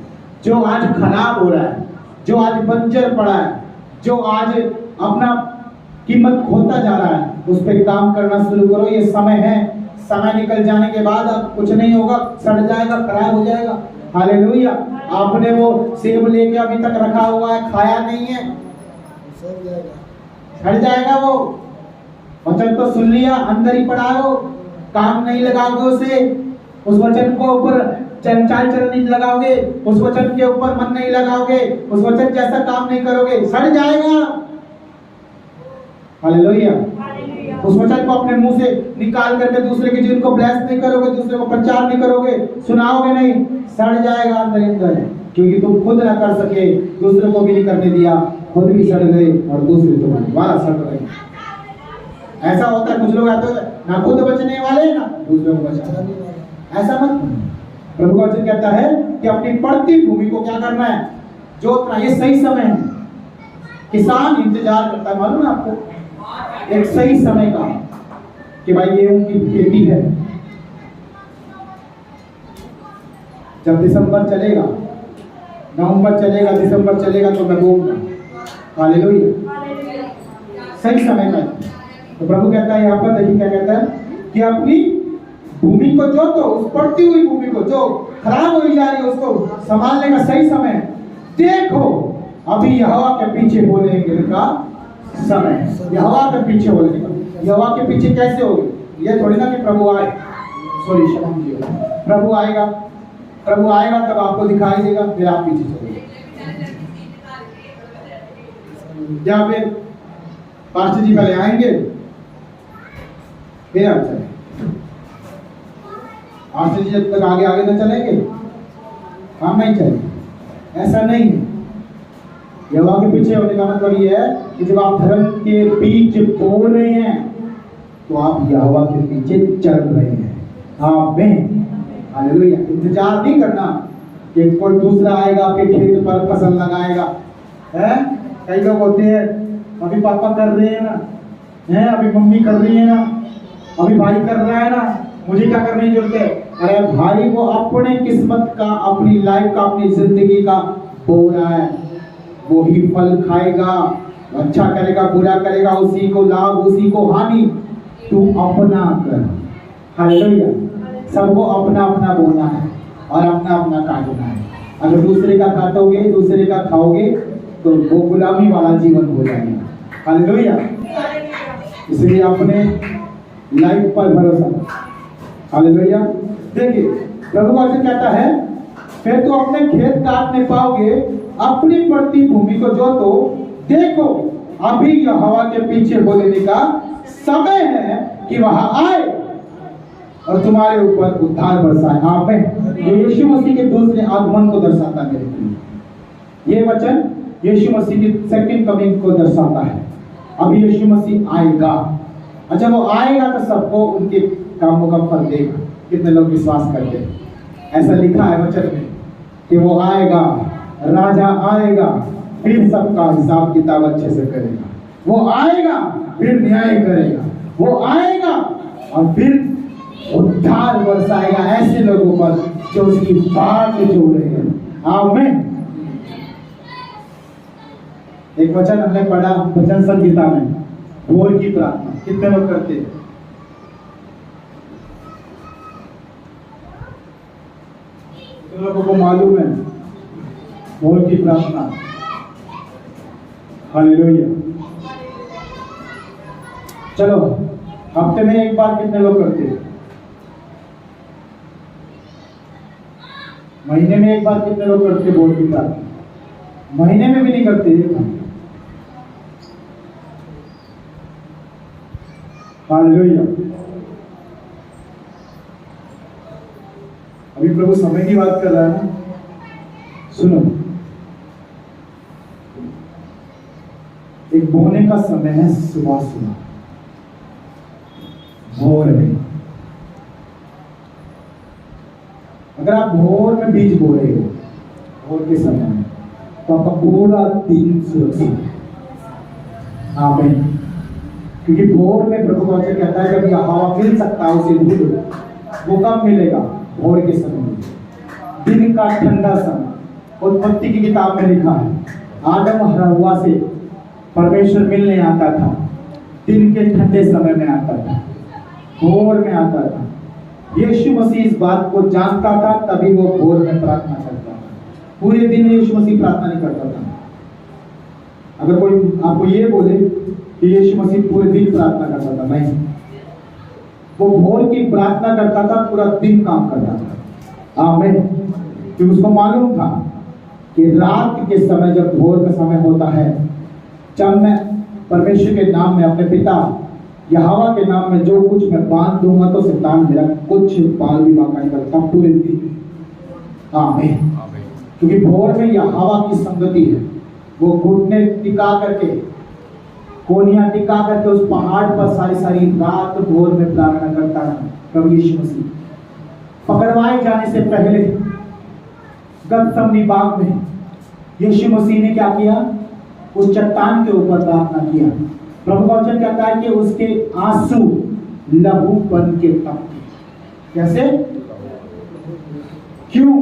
[SPEAKER 1] जो आज खराब हो रहा है, जो आज बंजर पड़ा है, जो आज अपना कीमत खोता जा रहा है, उस पर काम करना शुरू करो। ये समय है, समय निकल जाने के बाद अब कुछ नहीं होगा, सड़ जाएगा, खराब हो जाएगा। हालेलुया। आपने वो सेब लेके अभी तक रखा हुआ है, खाया नहीं है, सड़ जाएगा वो। वचन तो सुन लिया, अंदर ही पड़ा हो, काम नहीं लगाओगे उसे, उस वचन को ऊपर चाल चलन नहीं लगाओगे, उस वचन के ऊपर मन नहीं लगाओगे, उस वचन जैसा काम नहीं करोगे, सड़ जाएगा। हालेलुया। उस वचन को अपने मुंह से निकाल करके दूसरे के जीवन को ब्लेस नहीं करोगे, दूसरे को प्रचार नहीं करोगे, सुनाओगे नहीं, सड़ जाएगा अंदर अंदर। क्योंकि तुम खुद ना कर सके, दूसरे को भी नहीं करने दिया, खुद भी सड़ गए और दूसरे तुम्हारे द्वारा सड़ गए। ऐसा होता है, कुछ लोग आते हैं ना खुद बचने वाले ना दूसरों को बचाने वाले। ऐसा मत। प्रभु का वचन कहता है कि अपनी पड़ती भूमि को क्या करना है? जोतना। ये सही समय है। किसान इंतजार करता है, मालूम है आपको, एक सही समय का कि भाई ये उनकी खेती है। जब दिसंबर चलेगा, नवंबर चलेगा, दिसंबर चलेगा तो मैं बोलूंगा। हालेलुया। सही समय का। तो प्रभु कहता है यहाँ पर, देखिए क्या कहता है कि अपनी भूमि को जोतो, उस पड़ती हुई भूमि को जो खराब हो जा रही है उसको संभालने का सही समय। देखो अभी यहोवा के पीछे बोलने का समय, यहोवा के पीछे बोलने का। यहोवा के पीछे कैसे होगी? ये थोड़ी ना कि प्रभु आए, सॉरी क्षमा कीजिएगा, प्रभु आएगा प्रभु आएगा तब आपको दिखाई देगा, फिर आप पीछे चलेंगे। या फिर पास्टर जी पहले आएंगे फिर आप चलेंगे। पास्टर जी जब तक आगे आगे न चलेंगे हम नहीं चलेंगे, ऐसा नहीं है। यहोवा के पीछे होने का मतलब ये है कि जब आप धर्म के बीच बोल रहे हैं तो आप यहोवा के पीछे चल रहे हैं। आमीन, हालेलुया। इंतजार नहीं करना कि कोई दूसरा आएगा आपके खेत पर फसल लगाएगा, है? कई लोग होते हैं अभी पापा कर रहे हैं ना, है? अभी मम्मी कर रही है ना, अभी भाई कर रहा है ना, मुझे क्या करने की जरूरत है? अरे भाई वो अपने किस्मत का, अपनी लाइफ का, अपनी जिंदगी का बो रहा है, वो ही फल खाएगा। अच्छा करेगा बुरा करेगा, उसी को लाभ उसी को हानि। तू अपना कर, हालेलुया। सबको अपना अपना बोना है और अपना अपना काटना है। अगर दूसरे का काटोगे, दूसरे का खाओगे तो वो गुलामी वाला जीवन हो जाएगा, हालेलुया। इसलिए अपने लाइफ पर भरोसा, हालेलुया। देखिए प्रभु वचन कहता है, फिर तो अपने खेत काट नहीं पाओगे, अपनी पड़ती भूमि को जोतो। देखो अभी यहोवा के पीछे बोलने का समय है कि वह आए और तुम्हारे ऊपर उद्धार बरसाए। आमीन। ये यीशु मसीह के दूसरे आगमन को दर्शाता है मेरे प्रिय। ये वचन यीशु मसीह की सेकंड कमिंग को दर्शाता है। अभी यीशु मसीह आएगा और जब वो आएगा तो सबको उनके कामों का फल देगा। कितने लोग विश्वास करते हैं? ऐसा लिखा है वचन में कि वो आएगा, राजा आएगा, फिर सबका हिसाब किताब अच्छे से करेगा। वो आएगा फिर न्याय करेगा, वो आएगा और फिर उद्धार बरसाएगा ऐसे लोगों पर जो उसकी बात जो रहे हैं। आमीन। एक वचन हमने पढ़ा वचन संहिता में, भोर की प्रार्थना कितने लोग करते हैं? कितने लोगों को मालूम है भोर की प्रार्थना? हालेलुया। चलो हफ्ते में एक बार कितने लोग करते हैं? महीने में एक बार कितने लोग करते हैं भोर की प्रार्थना? महीने में भी नहीं करते। हालेलुया। अभी प्रभु समय की बात कर रहा है ना, सुनो। एक बोने का समय है सुबह सुबह, भोर में। अगर आप भोर में बीज बो रहे हो भोर के समय में, तो आपका पूरा दिन सुरक्षित है। आमीन। क्योंकि भोर में प्रभु वचन कहता है जब हवा मिल सकता है उसे ढूंढो। वो कब मिलेगा? भोर के समय में, दिन का ठंडा समय। उत्पत्ति की किताब में लिखा है आदम और हव्वा से परमेश्वर मिलने आता था, दिन के ठंडे समय में आता था, भोर में आता था। यीशु मसीह इस बात को जानता था, तभी वो भोर में प्रार्थना करता था। पूरे दिन यीशु मसीह प्रार्थना नहीं करता था। अगर कोई आपको ये बोले कि यीशु मसीह पूरे दिन प्रार्थना करता था, नहीं, वो भोर की प्रार्थना करता था, पूरा दिन काम करता था। आमीन। क्योंकि उसको मालूम था कि रात के समय जब भोर का समय होता है, जब मैं परमेश्वर के नाम में, अपने पिता यहोवा के नाम में जो कुछ मैं बांध दूंगा तो शैतान मेरा कुछ बाल भी बाका नहीं करता पूरे दिन। आमीन। क्योंकि भोर में यहोवा की संगति है। वो घुटने टिका करके, कोनियां टिका करके उस पहाड़ पर सारी सारी रात भोर में प्रार्थना करता है। प्रभु यीशु मसीह पकड़वाए जाने से पहले गतसमनी बाग में यीशु मसीह ने क्या किया? उस चट्टान के ऊपर प्रार्थना किया। प्रभु वचन कहता है कि उसके आंसू लहू बन के टपके। कैसे? क्यों?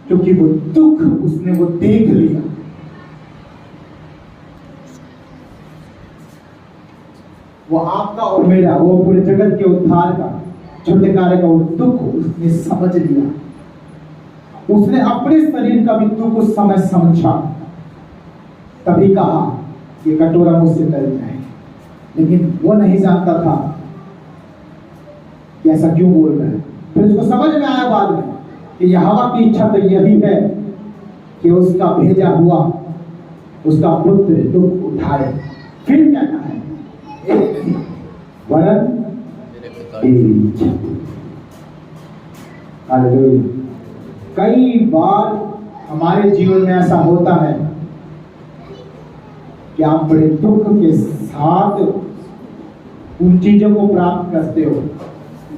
[SPEAKER 1] क्योंकि वो दुख उसने वो देख लिया। वो आपका और मेरा, वो पूरे जगत के उद्धार का, छुटकारे का वो दुख उसने समझ लिया। उसने अपने शरीर का भी दुख उस समय समझा, तभी कहा कि कटोरा मुझसे टल जाए। लेकिन वो नहीं जानता था कि ऐसा क्यों बोल रहा है। फिर उसको समझ में आया बाद में कि यहोवा की इच्छा तो यही है कि उसका भेजा हुआ उसका पुत्र दुख उठाए। फिर कहना है एक नहीं, वरन
[SPEAKER 2] मेरे पिता
[SPEAKER 1] तेरी इच्छा। हालेलुया। कई बार हमारे जीवन में ऐसा होता है कि आप बड़े दुख के साथ उन चीजों को प्राप्त करते हो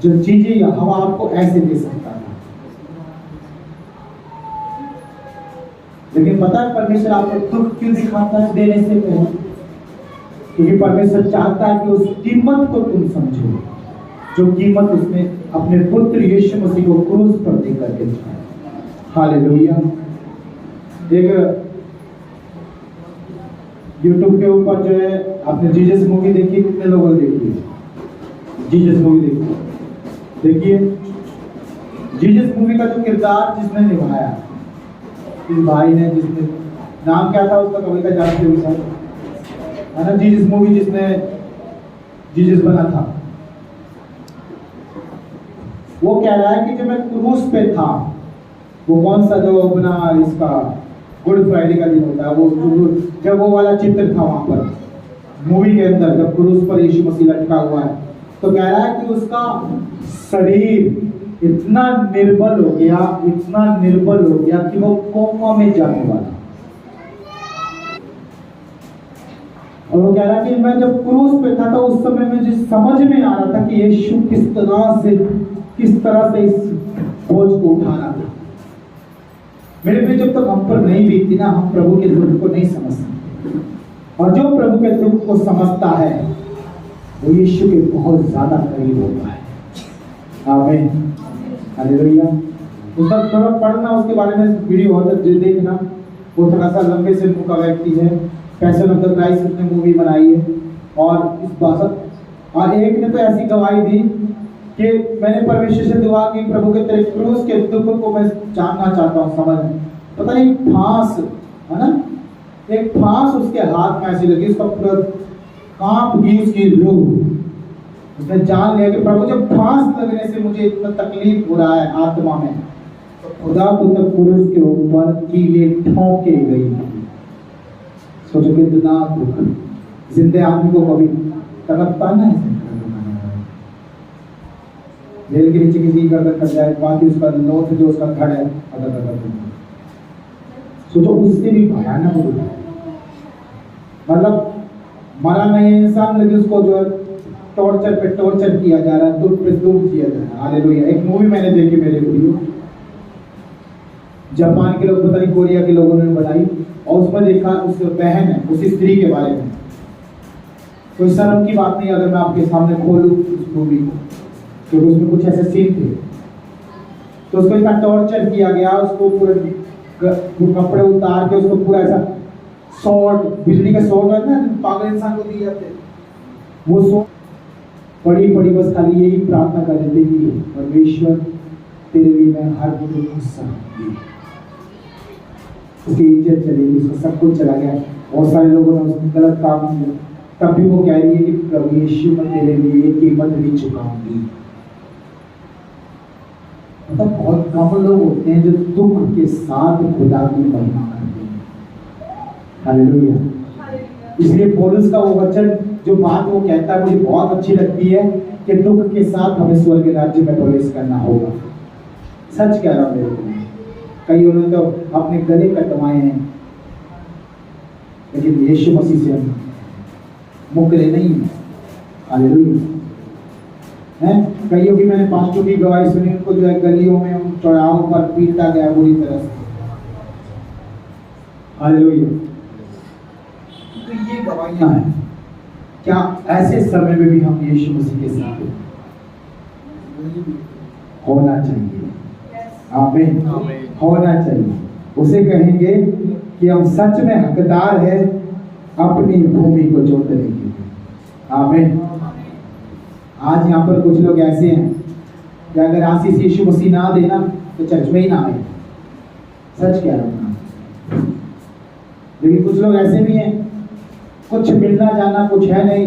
[SPEAKER 1] जो चीजें यहोवा आपको ऐसे दे सकता है। लेकिन पता है परमेश्वर आपको दुख क्यों दिखाता है देने से पहले? क्योंकि परमेश्वर चाहता है कि उस कीमत को तुम समझो जो कीमत उसने अपने पुत्र यीशु मसीह को क्रूस पर देकर के दिखाया। हालेलुया। एक YouTube के ऊपर जो है आपने जीसस मूवी देखी? कितने लोगों ने देखी है जीसस मूवी? देखिए जीसस मूवी का जो किरदार जिसने निभाया, इस भाई ने, जिसने नाम क्या था उसका, कभी का जानते हो सर, है ना? जीसस मूवी जिसने जीसस बना था, वो कह रहा है कि जब मैं क्रूस पे था, वो कौन सा जो अपना इसका गुड फ्राइडे का दिन होता है, वो जब वो वाला चित्र था वहां पर मूवी के अंदर, जब क्रूस पर यीशु मसीह लटका हुआ है, तो कह रहा है कि उसका शरीर इतना निर्बल हो गया, इतना निर्बल हो गया कि वो कोमा में जाने वाला। और वो कह रहा है कि मैं जब क्रूस पे था तो उस समय मुझे समझ में आ रहा था कि यीशु किस तरह से इस बोझ को उठाना था। मेरे पे जब तक हम पर नहीं बीतती ना, हम प्रभु के दुख को नहीं समझ सकते। और जो प्रभु के दुख को समझता है वो यीशु के बहुत ज्यादा करीब होता है। आमीन, हालेलुया। उसका थोड़ा पढ़ना, उसके बारे में वीडियो होता है देखना। वो थोड़ा सा लंबे से मुंह का व्यक्ति है, पैशन ऑफ द क्राइस्ट उसने मूवी बनाई है। और इस बात, और एक ने तो ऐसी गवाही दी कि मैंने परमेश्वर से दुआ की, प्रभु के तेरे क्रूस के दुख को मैं जानना चाहता हूँ, समझ। पता नहीं फांस है ना, एक फांस उसके हाथ में ऐसी लगी, उसका पूरा कांप गई उसकी रूह। उसने जान लिया कि प्रभु जब फांस लगने से मुझे इतना तकलीफ हो रहा है आत्मा में, तो खुदा को तब क्रूस के ऊपर कीले ठोके गई। सोचो कितना दुख जिंदे आदमी को कभी तड़पता ना है। जेल के नीचे किसी गर्दन कट जाए, बाकी उसका नोट जो उसका धड़ है, सोचो उससे भी भयानक होता है। मतलब मरा नहीं इंसान, लेकिन उसको जो है टॉर्चर पे टॉर्चर किया जा रहा है, दुख पे दुख किया जा रहा है। हालेलुया। एक मूवी मैंने देखी, मेरे वीडियो, जापान के लोग, पता नहीं कोरिया के लोगों ने बनाई, और उसमें देखा उस बहन है, उस स्त्री के बारे में। कोई शर्म की बात नहीं अगर मैं आपके सामने खोलूं उस मूवी को, क्योंकि उसमें कुछ ऐसे सीन थे। तो उसको इतना टॉर्चर किया गया, उसको पूरे कपड़े उतार के उसको पूरा ऐसा शॉर्ट, बिजली का शॉर्ट है ना, पागल इंसान को दिए जाते, वो शॉर्ट पड़ी बस खाली यही प्रार्थना कर रहे थे कि परमेश्वर तेरे लिए मैं हर दुख सहूंगी। उसकी इज्जत चली, उसका सब कुछ चला गया। बहुत सारे लोगों ने उसने गलत काम किया, तब भी वो कह रही है कि प्रभु यीशु मैं तेरे लिए कीमत भी चुकाऊंगी। मतलब बहुत कम लोग होते हैं जो दुख के साथ खुदा की महिमा करते हैं। हालेलुया। इसलिए पौलुस का वो वचन, जो बात वो कहता है, मुझे बहुत अच्छी लगती है कि दुख के साथ हमें स्वर्ग के राज्य में प्रवेश करना होगा। सच कह रहा हूँ मेरे को। कईयों ने तो अपने गले कटवाए हैं, लेकिन यीशु मसीह से हम मुकरे नहीं है। हालेलुया। कईयों की मैंने पास्टरों की गवाही सुनी, उनको जो है गलियों में, चौराहों पर पीटा गया बुरी तरह से। हालेलुया। तो ये गवाहियां हैं। क्या ऐसे समय में भी हम यीशु मसीह के साथ होना चाहिए? आमीन, होना चाहिए। उसे कहेंगे कि हम सच में हकदार हैं अपनी भूमि को जोतने के। आमीन। आज यहाँ पर कुछ लोग ऐसे हैं कि अगर आशीष यीशु मसीह ना देना तो चर्च में ही ना आए। सच कह रहा हूँ। लेकिन कुछ लोग ऐसे भी हैं, कुछ मिलना जाना कुछ है नहीं,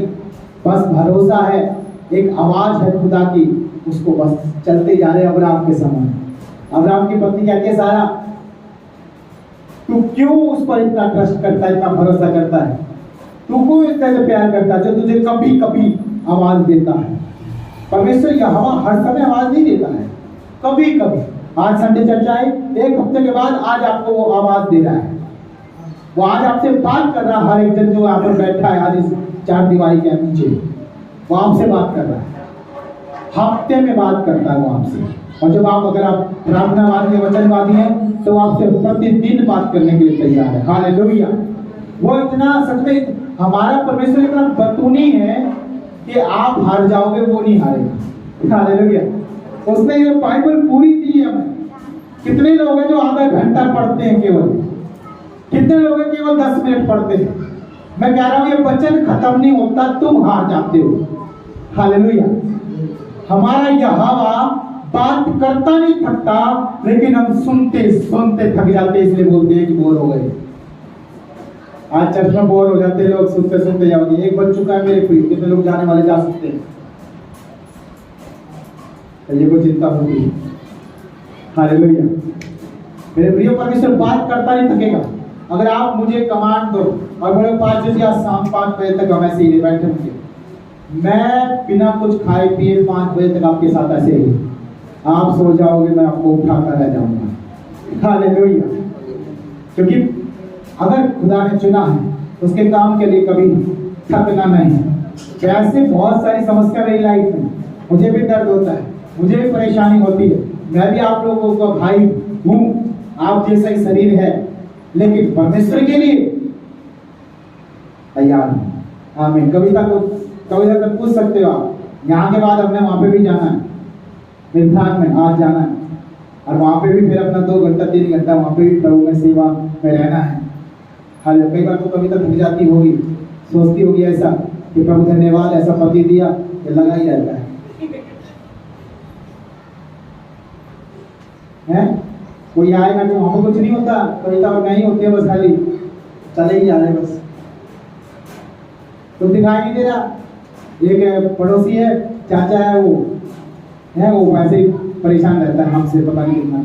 [SPEAKER 1] बस भरोसा है, एक आवाज है खुदा की, उसको बस चलते जा रहे अब्राहम के समान। अब्राहम की पत्नी कहती है सारा, तू क्यों उस पर इतना ट्रस्ट करता है, इतना भरोसा करता है, तू क्यों इस तरह से प्यार करता है जो तुझे कभी कभी आवाज देता है। परमेश्वर यहोवा हर समय आवाज नहीं देता है, कभी कभी। आज संडे चर्चा है, एक हफ्ते के बाद आज आपको वो आवाज दे रहा है, वो आज आपसे बात कर रहा है। हर एक जन जो यहाँ पर बैठा है आज इस चार दीवारी के नीचे, वो आपसे बात कर रहा है, हफ्ते में बात करता है वो आपसे। और जब आप अगर आप प्रार्थनावादी वचनवादी हैं तो आपसे प्रतिदिन बात करने के लिए तैयार है। हालेलुया। वो इतना सच में हमारा परमेश्वर इतना बतूनी है कि आप हार जाओगे, वो नहीं हारेगा। हालेलुया। उसने ये बाइबल पूरी दी है हमें। कितने लोग हैं जो आधा घंटा पढ़ते हैं केवल, कितने लोग हैं केवल 10 मिनट पढ़ते हैं। मैं कह रहा हूं ये वचन खत्म नहीं होता, तुम हार जाते हो। हालेलुया। हमारा यहोवा बात करता नहीं थकता, लेकिन हम सुनते सुनते थक जाते, इसलिए बोलते हैं कि बोर हो गए। आज चर्च में बोर हो जाते लोग, सुनते सुनते जाओगे। एक बज चुका है मेरे प्रिय, कितने लोग जाने वाले जा सकते हैं, ये कोई चिंता होगी। हालेलुया। मेरे प्रिय, परमेश्वर बात करता नहीं थकेगा। अगर आप मुझे कमांड दो और बोले 5 बजे या शाम 5 बजे तक हम ऐसे ही बैठे होंगे, मैं बिना कुछ खाए पिए 5 बजे तक आपके साथ ऐसे ही, आप सो जाओगे, मैं आपको उठाकर रह जाऊंगा। हालेलुया। क्योंकि अगर खुदा ने चुना है उसके काम के लिए कभी थकना नहीं। ऐसे बहुत सारी समस्या मेरी लाइफ में, मुझे भी दर्द होता है, मुझे भी परेशानी होती है, मैं भी आप लोगों का भाई हूँ, आप जैसा ही शरीर है, लेकिन परमेश्वर के लिए तैयार हूँ। आमीन। कविता तक पूछ सकते हो आप, यहाँ के बाद हमने वहां पे भी जाना है, निर्धार में आज जाना है, और वहां पे भी फिर अपना 2 घंटा 3 घंटा वहां पे भी प्रभु में सेवा में रहना है। हाल कई बार तो कविता थक जाती होगी, सोचती होगी ऐसा कि प्रभु धन्यवाद, ऐसा पति दिया, ये लगा ही रहता है। कोई आएगा तो वहां पर कुछ नहीं होता, कविता और नहीं होती है, बस खाली चले ही जा रहे बस, कुछ दिखाई नहीं दे रहा। एक पड़ोसी है, चाचा है, वो वैसे ही परेशान रहता है हमसे, पता नहीं कितना,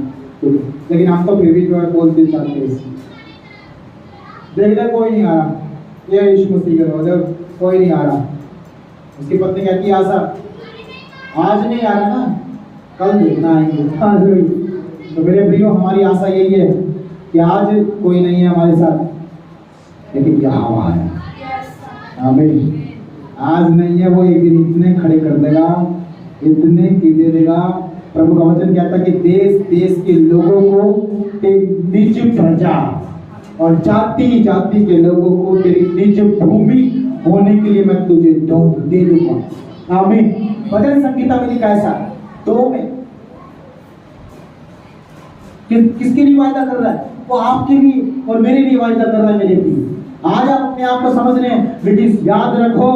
[SPEAKER 1] लेकिन हम तो फिर भी जो है बोलते चाहते हैं। देख ले कोई नहीं आ रहा, ये यीशु मसीह का रोज़, कोई नहीं आ रहा। उसकी पत्नी कहती है आशा, आज नहीं आ रहा ना, कल देखना आएंगे। तो मेरे प्रियो, हमारी आशा यही है कि आज कोई नहीं है हमारे साथ, लेकिन यहोवा है। आमीन। आज नहीं है, वो एक दिन इतने खड़े कर देगा, इतने कीड़े देगा। प्रभु का वचन कहता है कि देश देश के लोगों को तेरी निज प्रजा और जाति जाति के लोगों को तेरी निज भूमि होने के लिए मैं तुझे दे दूंगा। आमीन। भजन संगीता में लिखा ऐसा 2 में किसके लिए वायदा कर रहा है? वो आपके लिए और मेरे लिए वायदा कर रहा है। मेरे लिए आज आप अपने आप को समझ रहे हैं, ब्रिटिश याद रखो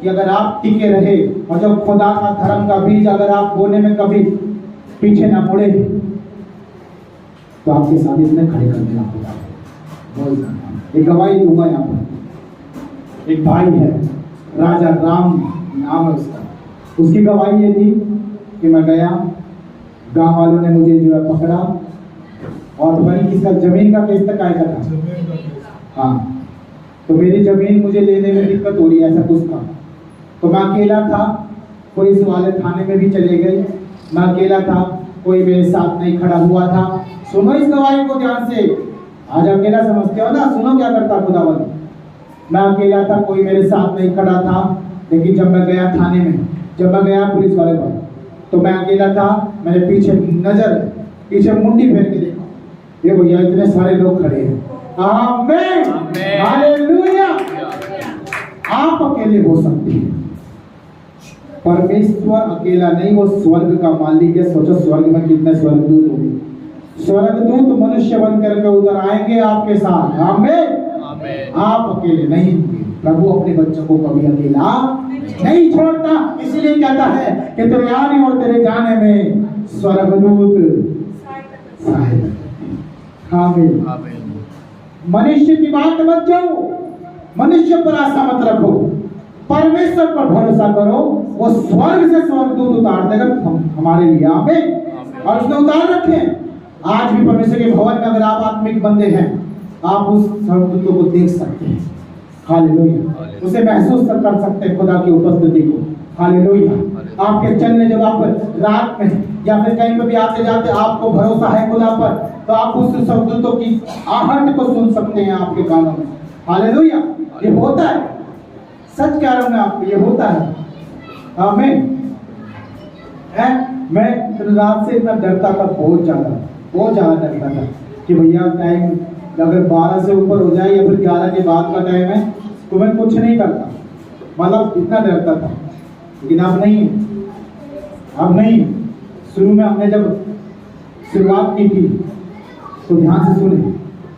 [SPEAKER 1] कि अगर आप टिके रहे और जब खुदा का धर्म का बीज अगर आप बोने में कभी पीछे ना मुड़े तो आपके साथ इतने खड़े कर देना खुदा। एक गवाही दूंगा यहाँ पर। एक भाई है, राजा राम नाम है उसका, उसकी गवाही ये थी कि मैं गया, गांव वालों ने मुझे जो है पकड़ा और बड़ी किसका जमीन का केस तक आया था। हाँ, तो मेरी जमीन मुझे लेने में दिक्कत हो रही है, ऐसा कुछ था। तो मैं अकेला था, पुलिस वाले थाने में भी चले गए, मैं अकेला था, कोई मेरे साथ नहीं खड़ा हुआ था। सुनो इस गवाही को ध्यान से, आज अकेला समझते हो ना, सुनो क्या करता खुदावन। मैं अकेला था, कोई मेरे साथ नहीं खड़ा था, लेकिन जब मैं गया थाने में, जब मैं गया पुलिस वाले पर, तो मैं अकेला था। मैंने पीछे मुंडी फेर के देखा, ये भैया इतने सारे लोग खड़े हैं। आमीन, हालेलुया। आप अकेले हो सकते हैं, परमेश्वर अकेला नहीं, वो स्वर्ग का मालिक है। सोचो स्वर्ग में कितने स्वर्गदूत होंगे, स्वर्गदूत मनुष्य बनकर के उधर आएंगे आपके साथ। आमीन। आप अकेले नहीं होंगे। प्रभु अपने बच्चों को कभी अकेला नहीं छोड़ता, इसलिए कहता है कि तेरे आने और तेरे जाने में स्वर्गदूत सहायता। आमीन। मनुष्य की बात मत जाओ, मनुष्य पर आशा मत रखो, परमेश्वर पर भरोसा करो, वो स्वर्ग से स्वर्गदूत उतार देगा हमारे लिए। आमीन। और उसने उतार रखे हैं। आज भी परमेश्वर के भवन में अगर आप आत्मिक बंदे हैं, आप उस स्वर्गदूतों को देख सकते हैं। हालेलुया, उसे महसूस कर सकते हैं, खुदा की उपस्थिति को। हालेलुया, आपके चलने, जब आप रात में या फिर कहीं पर भी आते जाते आपको भरोसा है खुदा पर, तो आप उस स्वर्गदूतों की आहट को सुन सकते हैं आपके कानों में। हालेलुया, ये होता है, सच कह रहा हूं मैं आपको, ये होता है। आमीन। मैं रात से इतना डरता था, बहुत ज्यादा डरता था कि भैया टाइम अगर 12 से ऊपर हो जाए या फिर 11 के बाद का टाइम है तो मैं कुछ नहीं करता, मतलब इतना डरता था। लेकिन अब नहीं। शुरू में हमने जब शुरुआत की थी तो ध्यान से सुने,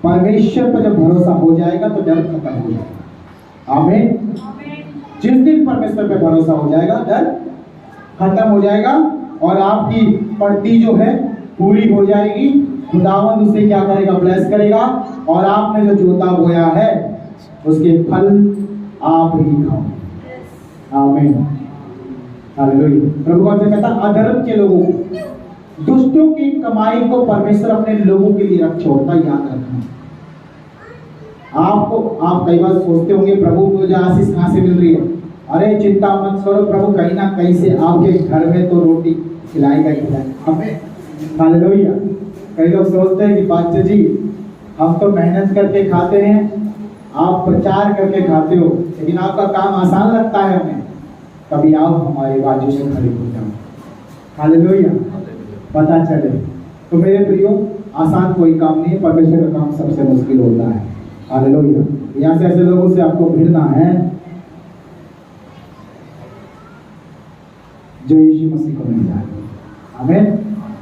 [SPEAKER 1] परमेश्वर पर जब भरोसा हो जाएगा तो डर खत्म हो जाएगा। आमीन। जिस दिन परमेश्वर पे भरोसा हो जाएगा, डर खत्म हो जाएगा और आपकी पड़ती जो है पूरी हो जाएगी। खुदावंद उसे क्या करेगा? ब्लेस करेगा, और आपने जो जोता बोया है उसके फल आप ही खाओ। आमीन। हालेलुया। प्रभु कौन से कहता, अधर्म के लोगों को, दुष्टों की कमाई को परमेश्वर अपने लोगों के लिए रख छोड़ता। याद रखना। आप कई बार सोचते होंगे, प्रभु मुझे आशीष कहां से मिल रही है? अरे चिंता मत करो, प्रभु कहीं ना कहीं से आपके घर में तो रोटी खिलाएगा ही खिलाएगा। हमें हालेलुया। कई लोग सोचते हैं कि पास्टर जी हम तो मेहनत करके खाते हैं, आप प्रचार करके खाते हो, लेकिन आपका काम आसान लगता है हमें। कभी आओ हमारे बाजू में खड़े हो जाओ। हालेलुया। पता चले। तो मेरे प्रियो, आसान कोई काम नहीं है, परमेश्वर का काम सबसे मुश्किल होता है। हालेलुया। यहाँ से ऐसे लोगों से आपको भिड़ना है जो यीशु मसीह को नहीं जानते। आमीन।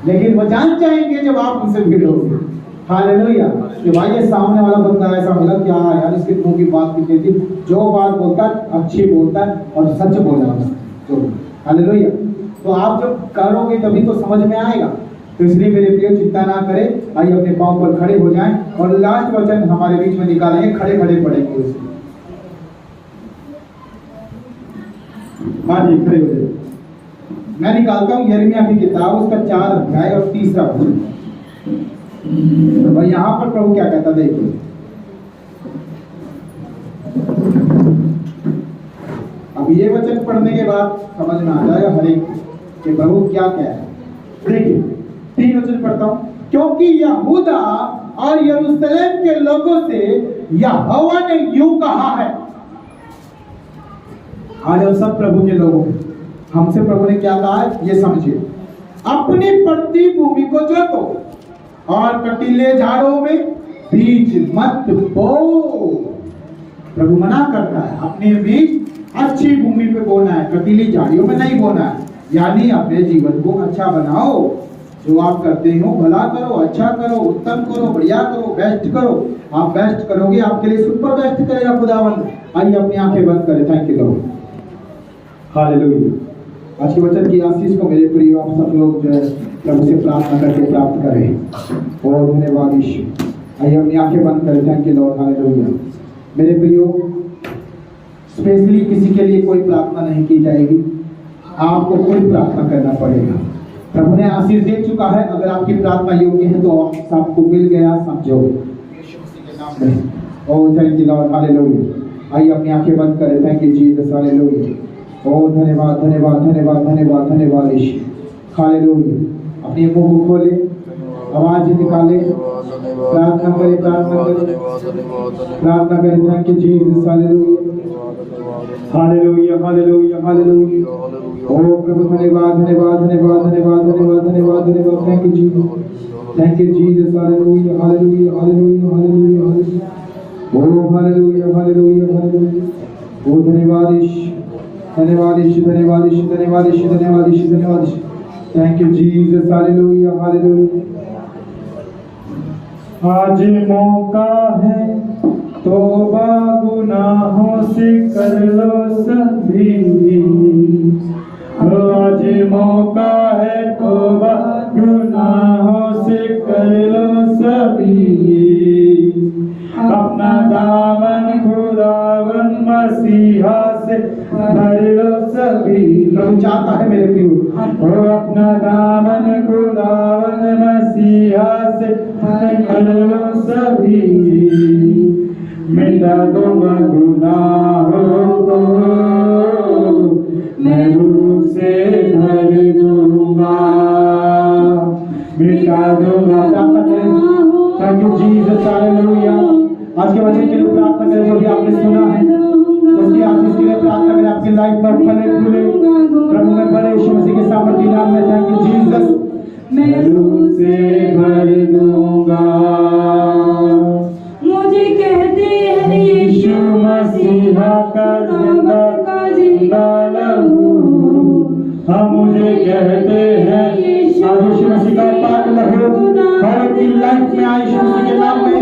[SPEAKER 1] लेकिन वो जान जाएंगे जब आप उनसे भिड़ोगे। हालेलुया। कि भाई ये सामने वाला बंदा ऐसा मिला, क्या यार इसके मुंह की बात कितनी थी, जो बात बोलता है अच्छी बोलता है और सच बोला जो। हालेलुया। तो आप जब करोगे तभी तो समझ में आएगा। तो इसलिए मेरे प्रिय, चिंता ना करें, आइए अपने पांव पर खड़े हो जाएं और लास्ट वचन हमारे बीच में निकालेंगे, खड़े खड़े पढ़ेंगे उसे। हाँ जी, खड़े हो जाए। मैं निकालता हूँ यिर्मयाह की किताब, उसका 4 अध्याय और 3रा वचन। और यहाँ पर प्रभु क्या कहता, देखिए। अब ये वचन पढ़ने के बाद समझ में आ जाएगा हर एक कि प्रभु क्या कह है। देखिए 3 वचन पढ़ता हूं। क्योंकि यहूदा और यरूशलेम के लोगों से यहोवा ने यूं कहा है। आज हम सब प्रभु के लोगों हैं, हमसे प्रभु ने क्या कहा है ये समझिए। अपनी पड़ती भूमि को जोतो और कटीले झाड़ों में बीज मत बो। प्रभु मना करता है, अपने बीज अच्छी भूमि पे बोना है, कटीली झाड़ियों में नहीं बोना है। यानी अपने जीवन को अच्छा बनाओ, जो आप करते हो भला करो, अच्छा करो, उत्तम करो, बढ़िया करो, बेस्ट करो। आप बेस्ट करोगे, आपके लिए सुपर बेस्ट करेगा खुदावंद। आइए अपनी आंखें बंद करें। Thank you Lord. हालेलुया। आज के वचन की आशीष को मेरे प्रिय आप सब लोग जो है प्रभु से प्रार्थना करके प्राप्त करें। और धन्यवाद यीशु। आइए अपनी आंखें बंद करें। Thank you Lord. हालेलुया। मेरे प्रियो, स्पेशली किसी के लिए कोई प्रार्थना नहीं की जाएगी, आपको कोई प्रार्थना करना पड़ेगा। प्रभु ने आशीष दे चुका है। अगर आपकी प्रार्थना योग्य है तो आपको मिल गया, समझो यीशु मसीह के नाम में। Oh thank you Lord. Hallelujah. आइए अपनी आंखें बंद करें। Thank you Jesus. हालेलुया। ओह धन्यवाद धन्यवाद धन्यवाद धन्यवाद धन्यवाद यीशु। हालेलुया। अपने मुंह को खोले, आवाज निकाले, प्रार्थना करें, प्रार्थना करें, प्रार्थना करें। Thank you Jesus. Hallelujah hallelujah hallelujah hallelujah. ओह प्रभु धन्यवाद धन्यवाद धन्यवाद धन्यवाद धन्यवाद धन्यवाद धन्यवाद। Thank you Jesus. Thank you Jesus. Hallelujah hallelujah hallelujah hallelujah hallelujah. ओह हालेलुया हालेलुया हालेलुया। ओह धन्यवाद यीशु, धन्यवाद यीशु, धन्यवाद यीशु, धन्यवाद यीशु, धन्यवाद यीशु, धन्यवाद यीशु। Thank you Jesus. Hallelujah hallelujah. आज मौका है, तौबा गुनाहों से कर लो सभी। आज मौका है, तौबा गुनाहों से कर लो सभी। अपना दामन खुदावन मसीहा से भर लो सभी। प्रभु चाहता है मेरे प्रियो, अपना दामन खुदावन कर लो सभी, मिटा दूंगा गुनाहों को, मैं रूह से भर दूंगा, मिटा दूंगा। Thank you Jesus, hallelujah. आज के वचन के लिए प्रार्थना करें, जो भी आपने सुना है उसकी आशीष के लिए प्रार्थना करें, आपकी लाइफ में फले फूले प्रभु में बड़े यीशु मसीह के सामर्थ्य नाम में। थैंक यू जीसस, मैं रूह से भर दूंगा।
[SPEAKER 3] मुझे कहते हैं यीशु मसीहा का जिंदा लहू,
[SPEAKER 1] हम मुझे कहते हैं आज यीशु मसीह का पाक लहू हर एक की लाइफ में आए यीशु मसीह के नाम में।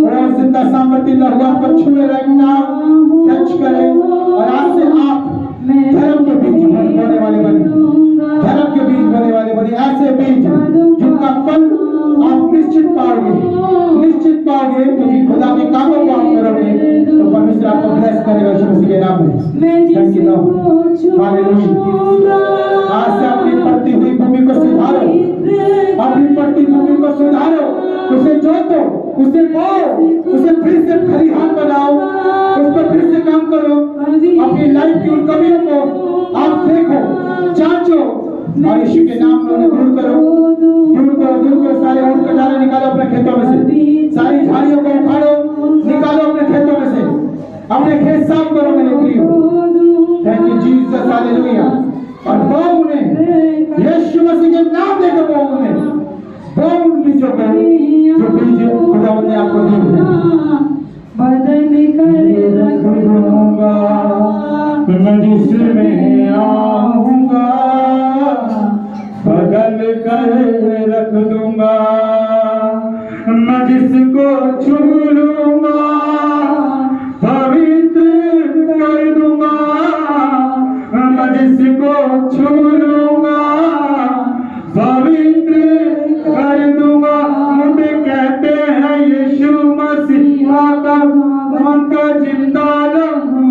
[SPEAKER 1] और जिंदा सामर्थ्य लहू आपको छुए रहे, नाम टच करे, और आज से आप धर्म के बीज बोने वाले बने, धर्म के बीज बोने वाले बने, ऐसे बीज जिनका फल आप निश्चित पाओगे, निश्चित पाओगे, क्योंकि खुदा के कामों को आप करोगे तो परमेश्वर आपको ब्लेस करेगा यीशु मसीह के नाम में। Thank you Lord, hallelujah. आज से अपनी पड़ती हुई भूमि को सुधारो, अपनी पड़ती भूमि को सुधारो, उसे जोतो, उसे बोओ, उसे फिर से खलिहान बनाओ, उस पर फिर से काम करो। अपनी लाइफ की उन कमियों को आप देखो, जांचो, और यीशु के नाम में उन्हें दूर करो, दूर करो, दूर करो। सारे ऊंट कटारे निकालो अपने खेतों में से, सारी झाड़ियों को उखाड़ो, निकालो अपने खेतों में से, अपने खेत साफ करो मेरे प्रियो। Thank you Jesus, hallelujah. और वो उन्हें यीशु मसीह के नाम देकर वो उन्हें वो उन बीजों को जो बीज खुदा ने आपको दिए हैं
[SPEAKER 3] बदल कर
[SPEAKER 1] रख दूंगा, मैं जिसमें आऊंगा बदल कर रख दूंगा, मैं जिसको छू लूंगा पवित्र कर दूंगा, मैं जिसको छू लूंगा पवित्र कर दूंगा। मुझे कहते हैं यीशु मसीहा का जिंदा लहू,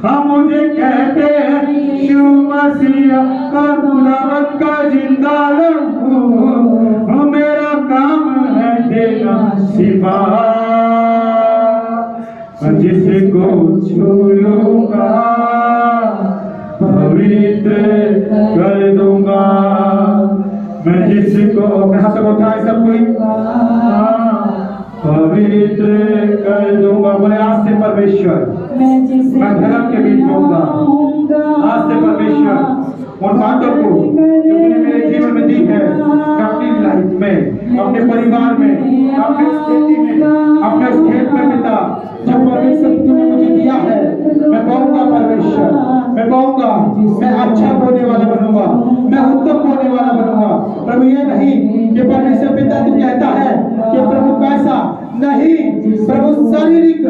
[SPEAKER 1] हम मुझे कहते हैं यीशु मसीहा का जिंदा लहू, मेरा काम है देना शिफा, जिसको छू लूंगा पवित्र कर दूंगा, मैं जिसको हाथ उठाए सब कोई पवित्र कर दूंगा। बोले आज से परमेश्वर मैं धर्म के बीच बोलूंगा, आज से परमेश्वर उन बातों को जो तूने मेरे जीवन में दी है, अपनी लाइफ में, अपने परिवार में, अपने खेती में, अपने उस खेत में पिता, जो परमेश्वर तूने मुझे दिया है, मैं बोलूंगा परमेश्वर, मैं बोलूंगा, मैं अच्छा बोलने वाला बनूंगा, मैं उत्तम बोलने वाला बनूंगा। प्रभु ये नहीं कि परमेश्वर पिता तू कहता है कि प्रभु पैसा नहीं, प्रभु शारीरिक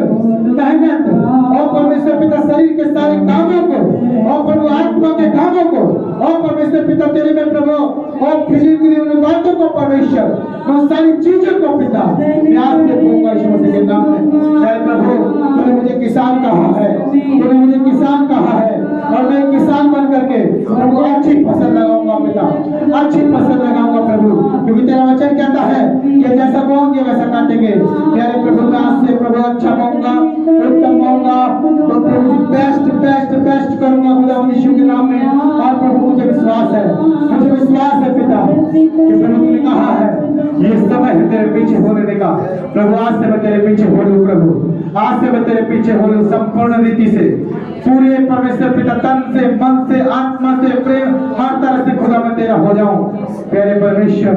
[SPEAKER 1] मेहनत और परमेश्वर पिता शरीर के सारे कामों को और प्रभु आत्मा के कामों को और परमेश्वर पिता तेरे में प्रभु और फिजिकली उन बातों को परमेश्वर उन सारी चीजों को पिता मैं आज से कहूंगा यीशु मसीह के नाम में। प्रभु तूने मुझे किसान कहा है, तूने मुझे किसान कहा है, और मैं किसान बन करके प्रभु अच्छी फसल लगाऊंगा पिता, अच्छी फसल लगाऊंगा प्रभु, क्योंकि तेरा वचन कहता है कि जैसा बोएंगे वैसा काटेंगे। प्यारे प्रभु मैं आज से प्रभु अच्छा बोऊंगा, उत्तम बोऊंगा, तो प्रभु बेस्ट बेस्ट बेस्ट करूंगा खुदा यीशु के नाम में। और प्रभु मुझे विश्वास है पिता कि प्रभु तूने कहा है ये समय है तेरे पीछे होने देगा। प्रभु आज से मैं तेरे पीछे हो लूं, प्रभु आज से मैं तेरे पीछे हो लूं संपूर्ण रीति से, पूरे परमेश्वर पिता तन से, मन से, आत्मा से, प्रेम हर तरह से खुदा मैं तेरा हो जाऊं। प्यारे परमेश्वर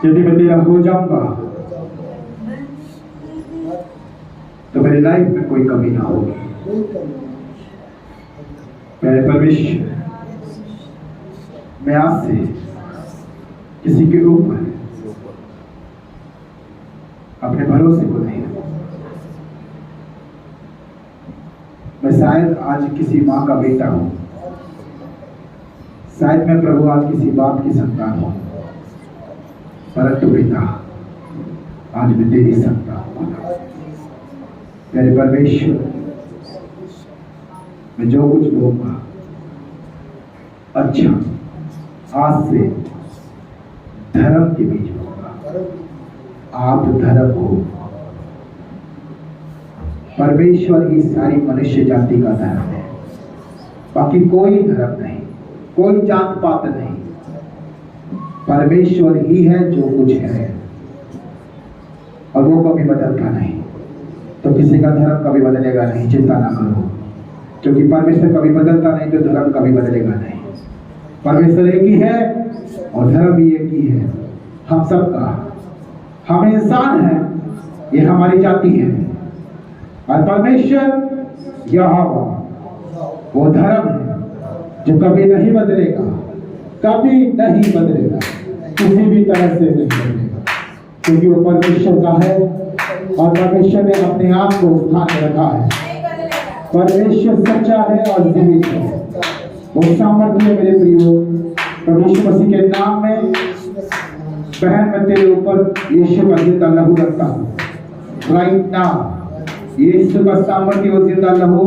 [SPEAKER 1] यदि मैं तेरा हो जाऊंगा तो मेरी लाइफ में कोई कमी ना होगी। प्यारे परमेश्वर मैं आज से किसी के ऊपर अपने भरोसे को नहीं रखूंगा। मैं शायद आज किसी माँ का बेटा हूं, शायद मैं प्रभु आज किसी बाप की संतान हूं, परंतु पिता आज मैं तेरी संतान हूं। मेरे परमेश्वर मैं जो कुछ बोलूंगा अच्छा आज से धर्म के बीच बोलूंगा, आप धर्म हो। परमेश्वर ही सारी मनुष्य जाति का धर्म है, बाकी कोई धर्म नहीं, कोई जात पात नहीं। परमेश्वर ही है जो कुछ है, और वो कभी बदलता नहीं। तो किसी का धर्म कभी बदलेगा नहीं, चिंता ना करो, क्योंकि परमेश्वर कभी बदलता नहीं, तो धर्म कभी बदलेगा नहीं। परमेश्वर एक ही है और धर्म भी एक ही है। हम सबका, हम इंसान हैं, ये हमारी जाति है, और परमेश्वर यहोवा वो धर्म है जो कभी नहीं बदलेगा, कभी नहीं बदलेगा, किसी भी तरह से नहीं बदलेगा, क्योंकि वो परमेश्वर का है और परमेश्वर ने अपने आप को स्थान में रखा है। परमेश्वर सच्चा है और जीवित है, वो सामर्थ्य मेरे प्रियो। प्रभु यीशु मसीह के नाम में बहन मैं तेरे ऊपर यीशु का जिंदा लहू रखता हूँ राइट नाउ। यीशु का सामर्थ्य वो जिंदा लहू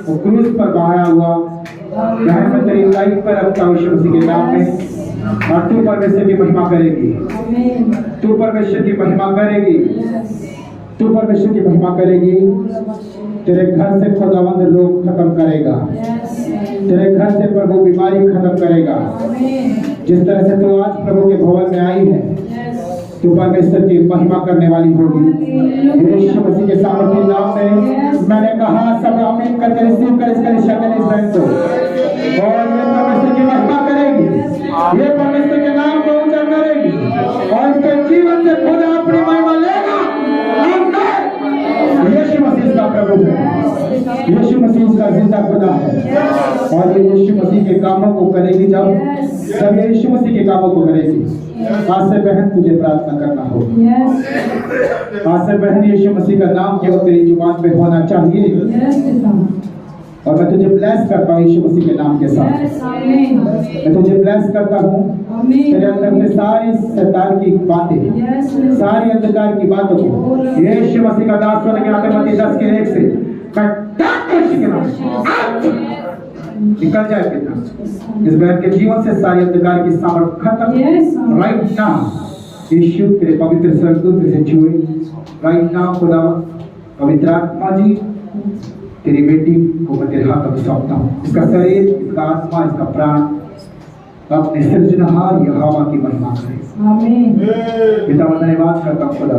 [SPEAKER 1] वो क्रूस पर बहाया हुआ बहन मैं तेरी लाइफ पर रखता हूँ यीशु मसीह के नाम में। और तू परमेश्वर की महिमा करेगी, तू परमेश्वर की महिमा करेगी, तू परमेश्वर की महिमा करेगी। तेरे घर से खुदावंद रोग खत्म करेगा, तेरे घर से प्रभु बीमारी खत्म करेगा। जिस तरह से तू आज प्रभु के भवन में आई है, तू परमेश्वर की महिमा करने वाली होगी यीशु मसीह के सामर्थ्य नाम में। मैंने कहा सब आमीन करके रिसीव कर इसका शक्ल इस बहन को, और ये परमेश्वर की महिमा करेगी, ये परमेश्वर के नाम को ऊंचा करेगी और इसके जीवन से खुदा अपनी महिमा लेगा। यीशु मसीह का प्रभु है, यीशु मसीह का जिंदा खुदा है, और ये यीशु मसीह के कामों को करेगी। जब यीशु मसीह के कामों को करेगी, आज से बहन तुझे प्रार्थना करना होगी। आज से बहन यीशु मसीह का नाम केवल तेरी जुबान पे होना चाहिए। और मैं तुझे ब्लेस करता हूँ यीशु मसीह के नाम के साथ। मैं तुझे ब्लेस करता हूँ, तेरे अंदर से सारी शैतान की बातें, सारी अंधकार की बातों को यीशु मसीह का दास होने के नाते मत्ती 10:1 से निकल जाए पिता। इस बहन के जीवन से सारी अंधकार की सामर्थ खत्म राइट नाउ। यीशु तेरे पवित्र स्वर्गदूत से छुए राइट नाउ। खुदा पवित्र आत्मा जी तेरी बेटी को मैं तेरे हाथ में सौंपता हूँ। इसका शरीर, इसका आत्मा, इसका प्राण अपने सृजनहार यहोवा की महिमा करे। आमीन। पिता मैं धन्यवाद करता हूँ खुदा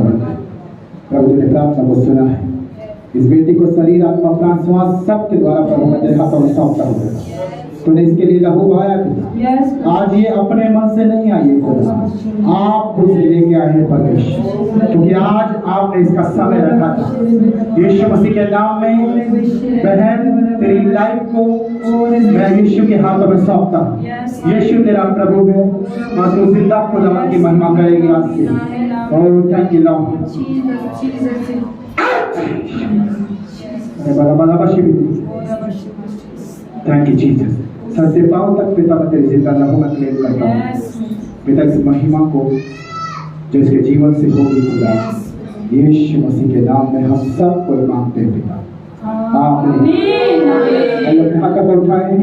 [SPEAKER 1] प्रभु ने प्रार्थना को सुना है। इस बेटी को शरीर, आत्मा, प्राण, श्वास सब के द्वारा प्रभु मैं तेरे हाथों में सौंपता हूँ। तूने इसके लिए लहू बहाया पिता। आज ये अपने मन से नहीं आई है खुदा, आप उसे लेके आए हैं परमेश्वर, क्योंकि आज आपने इसका समय रखा था। यीशु मसीह के नाम में बहन तेरी लाइफ को मैं यीशु के हाथों में सौंपता हूँ। यीशु तेरा प्रभु है और तू जिंदा खुदा की महिमा करेगी आज से। और thank you Lord, thank you Jesus. Sir से पांव तक पिता मैं तेरी जिंदा लहू में क्लेम करता हूँ पिता, इस महिमा को जो इसके जीवन से होगी खुदा यीशु मसीह के नाम में हम सब को मांगते हैं पिता। आमीन। अपने हाथ को उठाएं।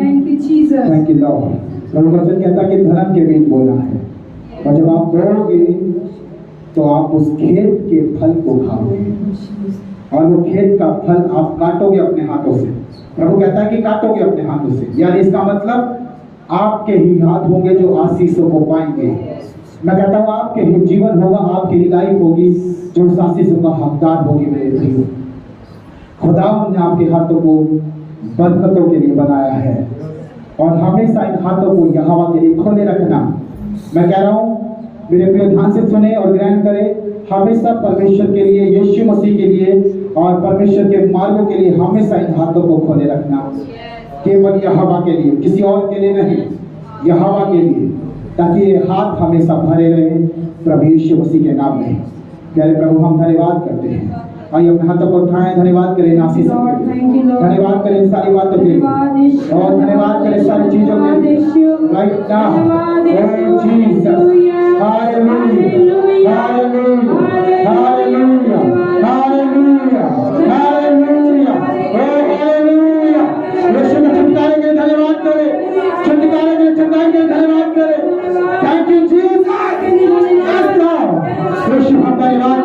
[SPEAKER 1] Thank you Lord. प्रभु वचन कहता कि धर्म के बीच बोना है, और जब आप बोलोगे तो आप उस खेत के फल को खाओगे, और वो खेत का फल आप काटोगे अपने हाथों से। प्रभु कहता है कि काटोगे अपने हाथों से, यानी इसका मतलब आपके ही हाथ होंगे जो आशीषों को पाएंगे। मैं कहता हूँ आपके ही जीवन होगा, आपकी ही लाइफ होगी जो उस आशीषों का हकदार होगी। मेरे प्रियो, खुदा ने आपके हाथों को बरकतों के लिए बनाया है, और हमेशा इन हाथों को यहोवा के लिए खोले रखना। मैं कह रहा हूँ मेरे प्रियो, ध्यान से सुने और ग्रहण करें। हमेशा परमेश्वर के लिए, यीशु मसीह के लिए और परमेश्वर के मार्गों के लिए हमेशा इन हाथों को खोले रखना। केवल यहोवा के लिए, किसी और के लिए नहीं, यहोवा के लिए, ताकि ये हाथ हमेशा भरे रहे प्रभु यीशु मसीह के नाम में। प्यारे प्रभु हम धन्यवाद करते हैं। आइए अपने हाथों को उठाएं, धन्यवाद करें आशीष के लिए, धन्यवाद करें सारी बातों के लिए, और धन्यवाद करें सारी चीजों के लिए right now. Jesus hallelujah hallelujah hallelujah hallelujah hallelujah hallelujah. यीशु ने छुटकारे के लिए धन्यवाद करें, छुटकारे के लिए धन्यवाद करें। Thank you Jesus. यीशु हम धन्यवाद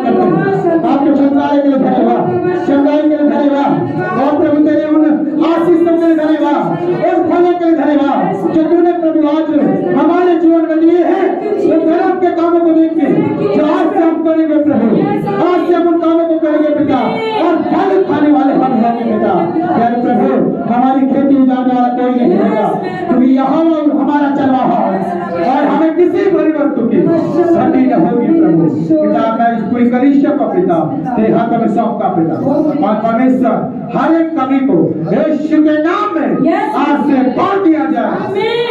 [SPEAKER 1] पिता, प्यारे प्रभु हमारी खेती उजाड़ने वाला कोई नहीं होगा, क्योंकि यहाँ हमारा चरवाहा है और हमें किसी बुरी वस्तु की क्षति न होगी। प्रभु पिता, मैं इस पूरी कलीसिया को पिता तेरे हाथों में सौंपता पिता, और परमेश्वर हर एक कमी को यीशु के नाम में आज से बांट दिया जाए,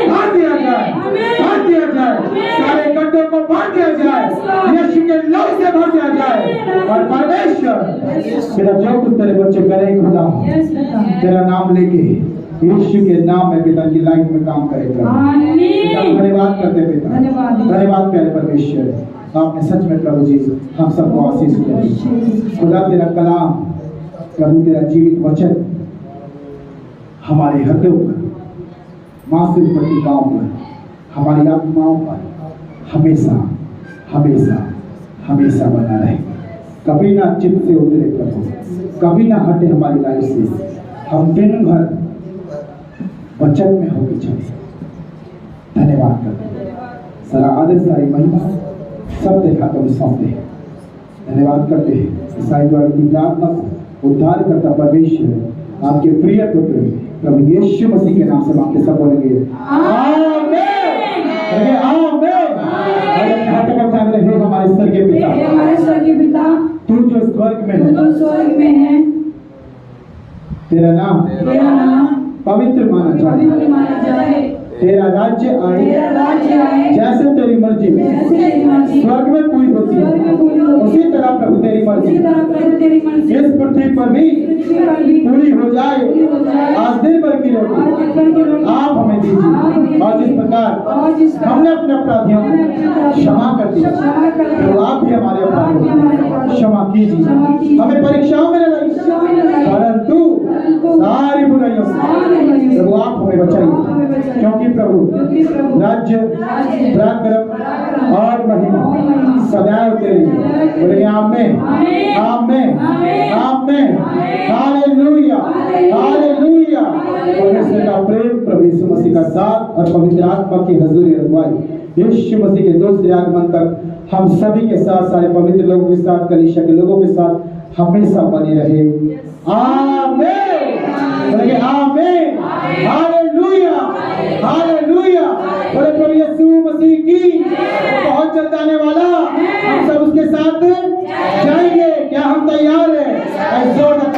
[SPEAKER 1] बांट दिया जाए, बांट दिया जाए, सारे गड्ढों को बांट दिया जाए, यीशु के लहू से भर दिया जाए। और परमेश्वर तेरा जो कुछ तेरे बच्चे करे खुदा, तेरा नाम लेके यीशु के नाम में पिता की लाइफ में काम करेगा। धन्यवाद करते पिता, धन्यवाद प्यारे परमेश्वर, आपने सच में प्रभु जी हम सबको आशीष दिया। खुदा तेरा कलाम प्रभु, तेरा जीवित वचन हमारे हृदयों पर, मानसिक पत्रिकाओं पर, हमारी आत्माओं पर हमेशा हमेशा हमेशा बना रहे, कभी ना चित्त से उतरे प्रभु, कभी ना हटे हमारी लाइफ से। हम दिन भर वचन में होके चले। धन्यवाद करते, सारा आदर सारी महिमा सब तेरे हाथों में सौंपते हैं। धन्यवाद करते हैं ईसाई द्वारा की प्रार्थना को उद्धार करता परमेश्वर आपके प्रिय पुत्र प्रभु यीशु मसीह के नाम से मांगते सब बोलेंगे आमीन, आमीन। अपने हाथों को उठा ले, हे हमारे स्वर्गीय पिता,
[SPEAKER 3] हे हमारे स्वर्गीय पिता,
[SPEAKER 1] तू जो स्वर्ग में है,
[SPEAKER 3] तू स्वर्ग में है,
[SPEAKER 1] तेरा नाम पवित्र माना जाए, तेरा राज्य आए, जैसे तेरी मर्जी स्वर्ग में पूरी होती है, उसी तरह प्रभु तेरी मर्जी इस पृथ्वी पर भी पूरी हो जाए। आज दिन भर की रोटी आप हमें दीजिए, और जिस प्रकार हमने अपने अपराधियों को क्षमा कर दिया, तो आप भी हमारे अपराधों को क्षमा कीजिए। हमें परीक्षाओं में न लाइए, परंतु सारी बुराइयों से प्रभु आप हमें बचाइए, क्योंकि प्रभु राज्य पराक्रम और महिमा सदैव तेरी। बोले आमीन, आमीन, आमीन, हालेलुया, हालेलुया। परमेश्वर का प्रेम, प्रभु यीशु मसीह का साथ और पवित्र आत्मा की हजूरी रखवाई यीशु मसीह के दूसरे आगमन तक हम सभी के साथ, सारे पवित्र लोगों के साथ, कलीसिया के लोगों के साथ हमेशा बने रहे। आमीन, बोले आमीन, हालेलुया, हालेलुया। बोले प्रभु यीशु मसीह की, बहुत जल्द आने वाला, हम सब उसके साथ जाएंगे। क्या हम तैयार हैं? जोरदार